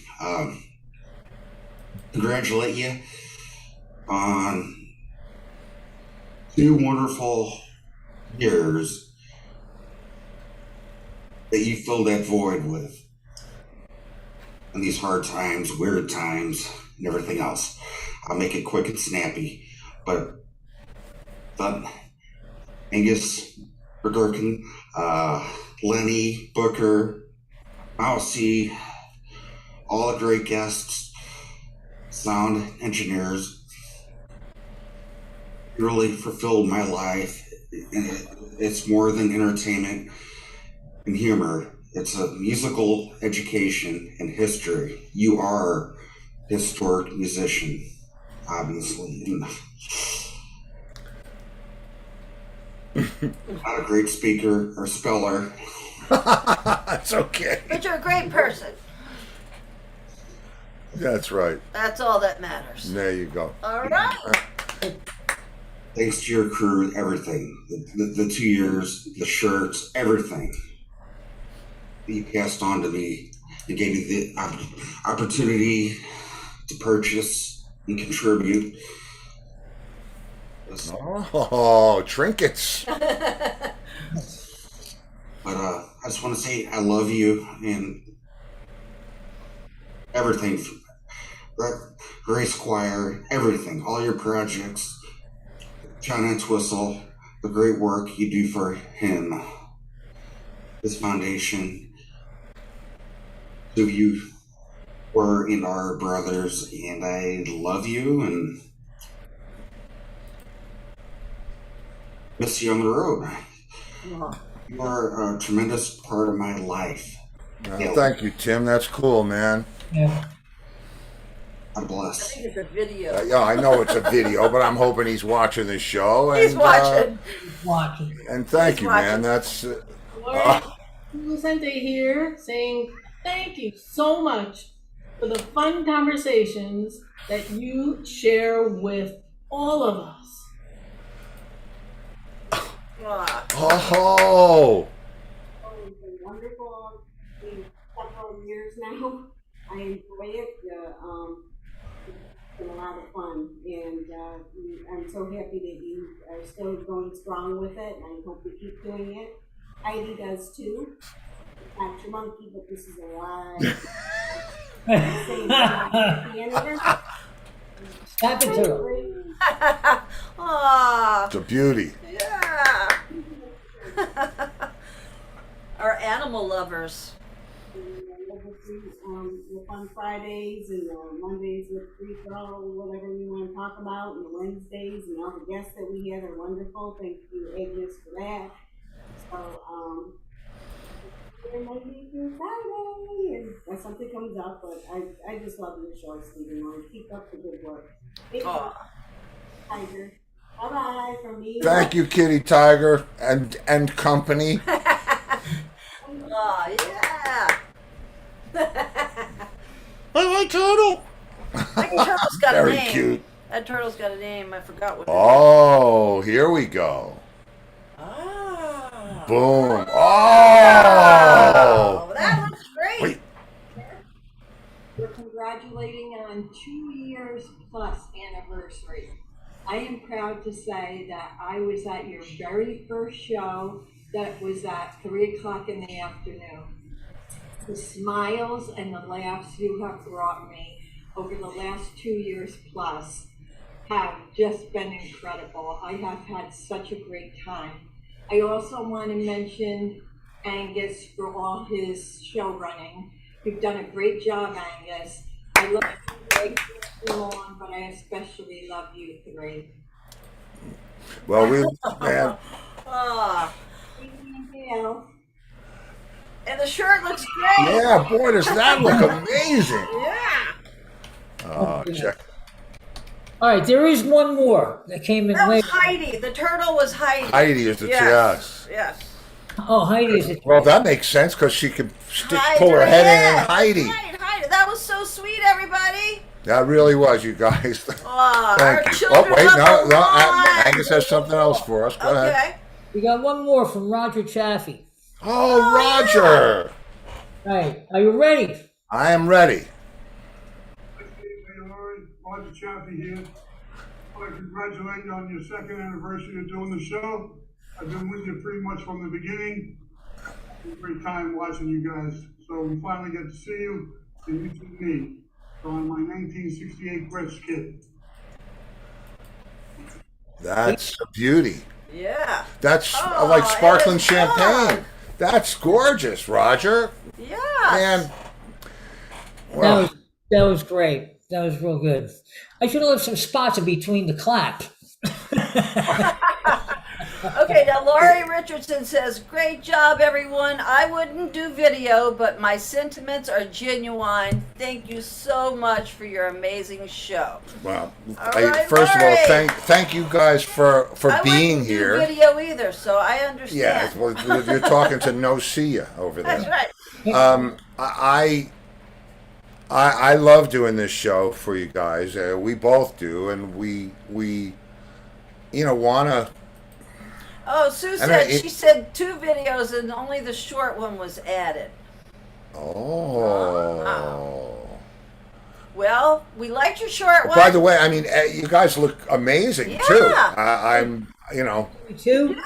congratulate you on 2 wonderful years that you filled that void with. In these hard times, weird times, and everything else. I'll make it quick and snappy, but Angus, Durkin, Lenny, Booker, Mousy, all the great guests, sound engineers, really fulfilled my life. It's more than entertainment and humor. It's a musical education and history. You are a historic musician, obviously. Not a great speaker or speller. That's okay. But you're a great person. That's right. That's all that matters. There you go. All right. Thanks to your crew, everything. The 2 years, the shirts, everything. You passed on to me and gave me the opportunity to purchase and contribute. Oh, trinkets. But I just want to say I love you and everything. Grace Choir, everything, all your projects, John Entwistle, the great work you do for him, this foundation. Of you were and are brothers, and I love you and miss you on the road. You are a tremendous part of my life. Thank you, Tim. That's cool, man. Yeah. God I bless. think it's a video. Yeah, I know it's a video, but I'm hoping he's watching this show. And, He's watching. Watching. And thank He's you, watching. man. That's Laurie Lucente here saying thank you so much for the fun conversations that you share with all of us. Ah, oh, It's been wonderful. In several years now. I enjoy it. It's been a lot of fun, and I'm so happy that you are still going strong with it, and I hope you keep doing it. Heidi does too. Not your monkey, but this is a lie. Same happy anniversary. Snap it to her. ah, it's a beauty. yeah. Our animal lovers. With on Fridays and Mondays with free throw, whatever we want to talk about, and Wednesdays, and all the guests that we had are wonderful. Thank you, Agnes, for that. So, Monday through Friday, and if something comes up, but I just love your show, Stephen. Keep up the good work. Thank you, Aw. Tiger. Bye bye from me. Thank you, Kitty Tiger and company. Oh, yeah. Hi, turtle. That turtle's got a Very name. cute. That turtle's got a name. I forgot what it is. Oh, here we go. Ah. Boom. Oh, Oh. that looks great. Wait. We're congratulating on 2 years plus anniversary. to say that I was at your very first show that was at 3 o'clock in the afternoon. The smiles and the laughs you have brought me over the last 2 years plus have just been incredible. I have had such a great time. I also want to mention Angus for all his show running. You've done a great job, Angus. I love you on, but I especially love you three. Well, man. Ah, Yeah. and the shirt looks great. Yeah, boy, does that look amazing. Yeah. Check. All right, there is one more that came in That was later. Heidi. The turtle was Heidi. Heidi is the yes. Yes. Oh, Heidi is it? Well, that makes sense because she can Hide pull her head in head. and Heidi. Heidi. That was so sweet, everybody. That really was, you guys. Our Thank you. children Oh, wait, love the no, lawn. Angus has something else for us. Go ahead. Okay. We got one more from Roger Chaffee. Oh, Roger. All right, are you ready? I am ready. Roger Chaffee here. I want to congratulate you on your 2nd anniversary of doing the show. I've been with you pretty much from the beginning. It's been a great time watching you guys. So we finally get to see you, and you see me. So on my 1968 Gretsch kit. That's a beauty. Yeah. That's Oh, like sparkling it is champagne. good. That's gorgeous, Roger. Yeah. Man. That was great. That was real good. I should have left some spots in between the clap. Okay, now Laurie Richardson says, great job, everyone. I wouldn't do video, but my sentiments are genuine. Thank you so much for your amazing show. Well, All right, first of all, Laurie. thank you guys for I being wouldn't here. do video either, so I understand. Yeah, well, you're talking to No See Ya over there. That's right. I love doing this show for you guys. We both do, and we want to. Oh, Sue said she said 2 videos and only the short one was added. Oh. Well, we liked your short one. By the way, I mean, you guys look amazing too. Yeah. I'm, too.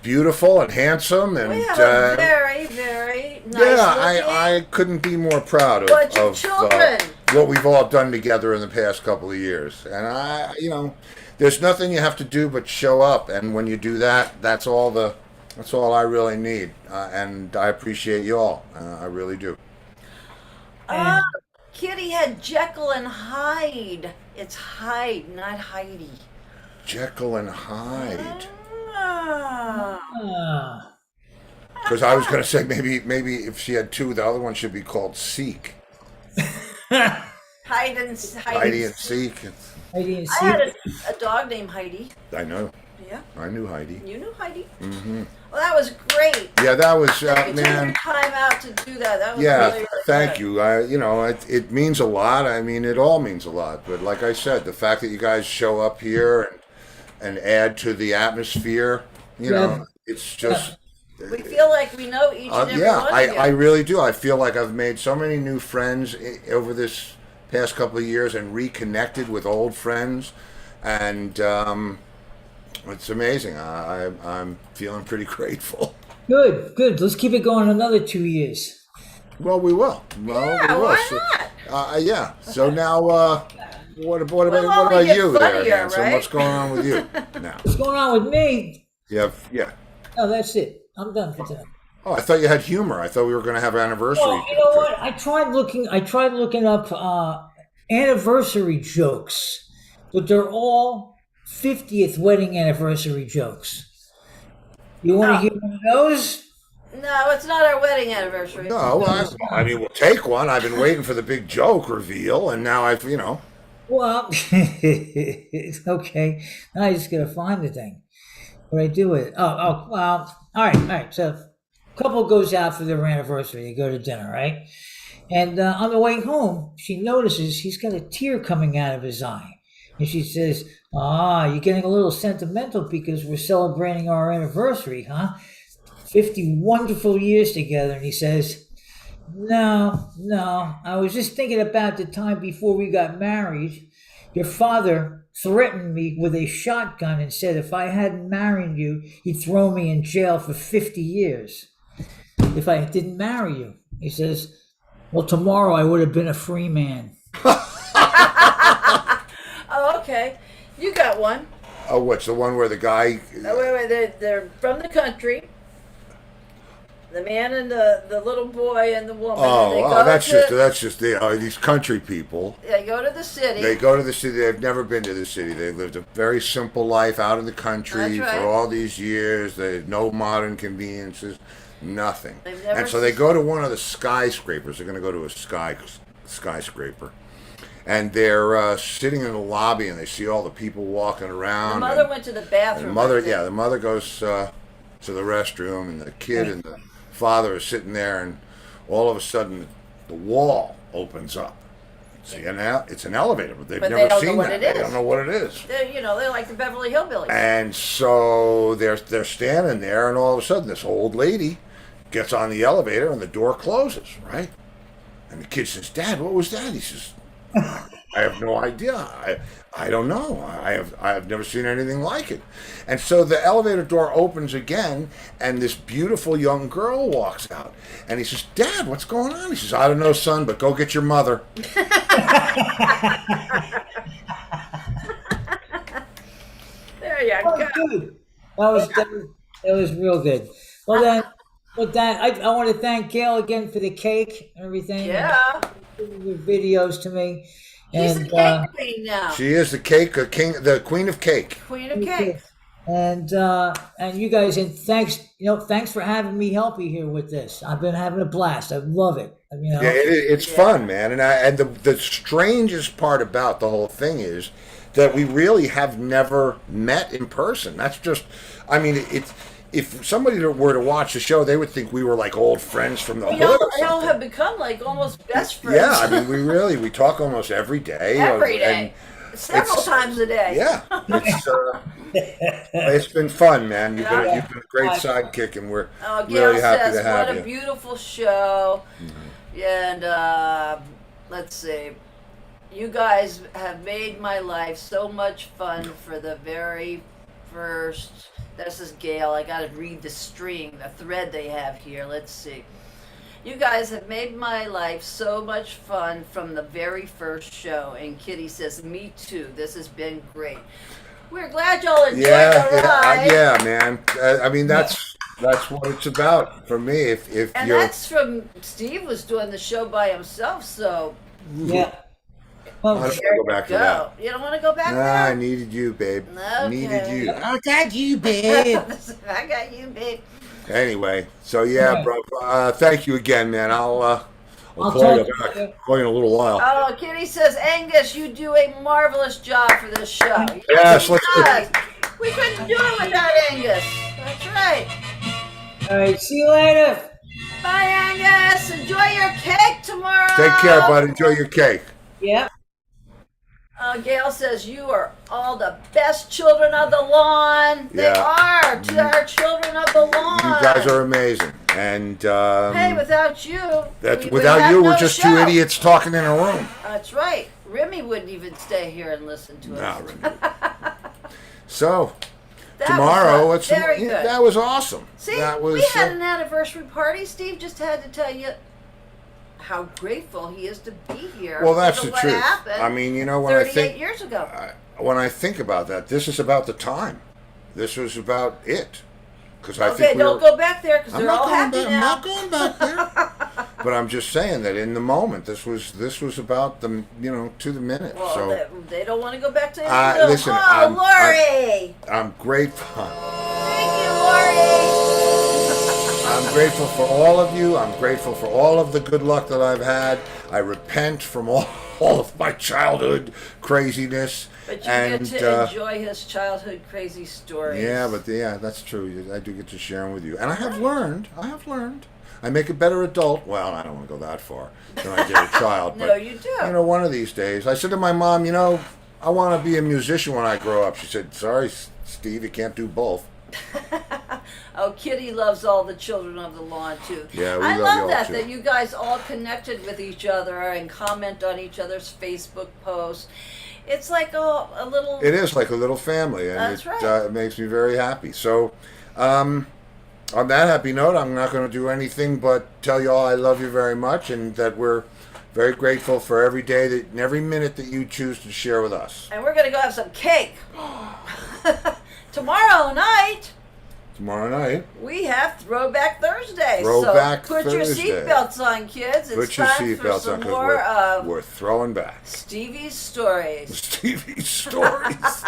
beautiful and handsome, and We have a very, very nice looking. I couldn't be more proud Bunch of of children. what we've all done together in the past couple of years. And there's nothing you have to do but show up, and when you do that, that's all I really need. And I appreciate you all. I really do. Kitty had Jekyll and Hyde. It's Hyde, not Heidi. Jekyll and Hyde. Ah. Because I was going to say maybe if she had 2, the other one should be called Seek. Heidi and Heidi and Seek. Heidi and I had a dog named Heidi. I know. Yeah. I knew Heidi. You knew Heidi? Mm-hmm. Well, that was great. Yeah, that was You took man. your time out to do that. That was Yeah, really, really thank good. you. It means a lot. I mean, it all means a lot. But like I said, the fact that you guys show up here and add to the atmosphere, it's just. We feel like we know each and every one of you. I really do. I feel like I've made so many new friends over this past couple of years and reconnected with old friends, and it's amazing. I'm feeling pretty grateful. Good. Let's keep it going another 2 years. Well, we will. Why not? Yeah. So now, what about you there, Hanson? Right? What's going on with you now? What's going on with me? Yeah. Oh, that's it. I'm done for today. Oh, I thought you had humor. I thought we were going to have an anniversary. Well, you know what? I tried looking up anniversary jokes, but they're all 50th wedding anniversary jokes. You want to hear one of those? No, it's not our wedding anniversary. No, I mean, we'll take one. I've been waiting for the big joke reveal, and now Well, okay. Now I just got to find the thing. What I do with it? Oh, well, all right. So, couple goes out for their anniversary. They go to dinner, right? And on the way home, she notices he's got a tear coming out of his eye. And she says, you're getting a little sentimental because we're celebrating our anniversary, huh? 50 wonderful years together. And he says, no, I was just thinking about the time before we got married. Your father threatened me with a shotgun and said if I hadn't married you, he'd throw me in jail for 50 years if I didn't marry you. He says, well, tomorrow I would have been a free man. Oh, okay. You got one. Oh, what's the one where the guy? Oh, wait. They're from the country. The man and the little boy and the woman. and they go that's to, just these country people. They go to the city. They go to the city. They've never been to the city. They lived a very simple life out in the country That's right. for all these years. There's no modern conveniences, nothing. They've never And so they go to one of the skyscrapers. They're going to go to a skyscraper. And they're sitting in the lobby, and they see all the people walking around. The mother and went to the bathroom. the mother goes to the restroom, and the kid and the father are sitting there, and all of a sudden the wall opens up. See, it's an elevator, but they've But they never don't know seen what that. it They is. don't know what it is. They're like the Beverly Hillbillies. And so they're standing there, and all of a sudden this old lady gets on the elevator, and the door closes, right? And the kid says, "Dad, what was that?" He says, "I have no idea. I don't know. I have never seen anything like it." And so the elevator door opens again, and this beautiful young girl walks out. And he says, "Dad, what's going on?" He says, "I don't know, son, but go get your mother." There you go. Good. That was real good. Well then, with that, I want to thank Gail again for the cake and everything. Yeah. And your videos to me. She's And, the cake queen now. She is the queen of cake. Queen of cake. And you guys, and thanks for having me help you here with this. I've been having a blast. I love it. Yeah, it's fun, man. And the strangest part about the whole thing is that we really have never met in person. That's just, if somebody were to watch the show, they would think we were like old friends from the hood. We all have become like almost best friends. Yeah, we talk almost every day. Every day. Several times a day. Yeah. It's been fun, man. You've been a great sidekick, and we're really happy to have what you. a beautiful show. And let's see. You guys have made my life so much fun for the very first. This is Gail. I got to read the thread they have here. Let's see. You guys have made my life so much fun from the very first show. And Kitty says, "Me too. This has been great." We're glad y'all enjoyed the ride. Yeah, man. That's what it's about for me. And that's from Steve was doing the show by himself, so yeah. I don't want to go back to that. You don't want to go back there? I needed you, babe. Okay. Needed you. I got you, babe. I got you, babe. Anyway, so yeah, bro. Thank you again, man. I'll call you back. Call you in a little while. Oh, Kitty says, Angus, you do a marvelous job for this show. Yes, we couldn't do it without Angus. That's right. All right, see you later. Bye, Angus. Enjoy your cake tomorrow. Take care, bud. Enjoy your cake. Yeah. Gail says, you are all the best children of the lawn. They are to our children of the lawn. You guys are amazing. And hey, without you, without you, no we're just show. two idiots talking in a room. That's right. Remy wouldn't even stay here and listen to us. Remy. So tomorrow, that was awesome. See, that was, we had an anniversary party. Steve just had to tell you how grateful he is to be here. Well, that's the truth. Happened when 38 years ago. When I think about that, this is about the time. This was about it. Don't go back there because they're all happy now. I'm not going back there. But I'm just saying that in the moment, this was about the to the minute. Well, so they don't want to go back to listen. Lori. I'm grateful. Thank you, Lori. I'm grateful for all of you. I'm grateful for all of the good luck that I've had. I repent from all of my childhood craziness. But you get to enjoy his childhood crazy stories. Yeah, that's true. I do get to share them with you. And I have learned. I make a better adult. Well, I don't want to go that far than I did a child. No, but, you do. One of these days. I said to my mom, I want to be a musician when I grow up. She said, sorry, Steve, you can't do both. Oh, Kitty loves all the children of the lawn too. Yeah, I love love you that too. that you guys all connected with each other and comment on each other's Facebook posts. It's like a little. It is like a little family, and That's it, right. it makes me very happy. So, on that happy note, I'm not going to do anything but tell you all I love you very much, and that we're very grateful for every day and every minute that you choose to share with us. And we're gonna go have some cake tomorrow night. Tomorrow night, We have Throwback Thursday. Throwback so put your Thursday. seatbelts on, kids. It's put your time for seatbelts some on more because of we're throwing back. Stevie's stories. Stevie's stories.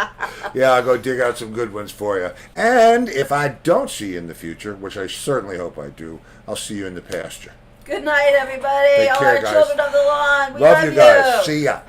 Yeah, I'll go dig out some good ones for you. And if I don't see you in the future, which I certainly hope I do, I'll see you in the pasture. Good night, everybody. Take All care, our guys. children of the lawn. We Love you guys. See ya.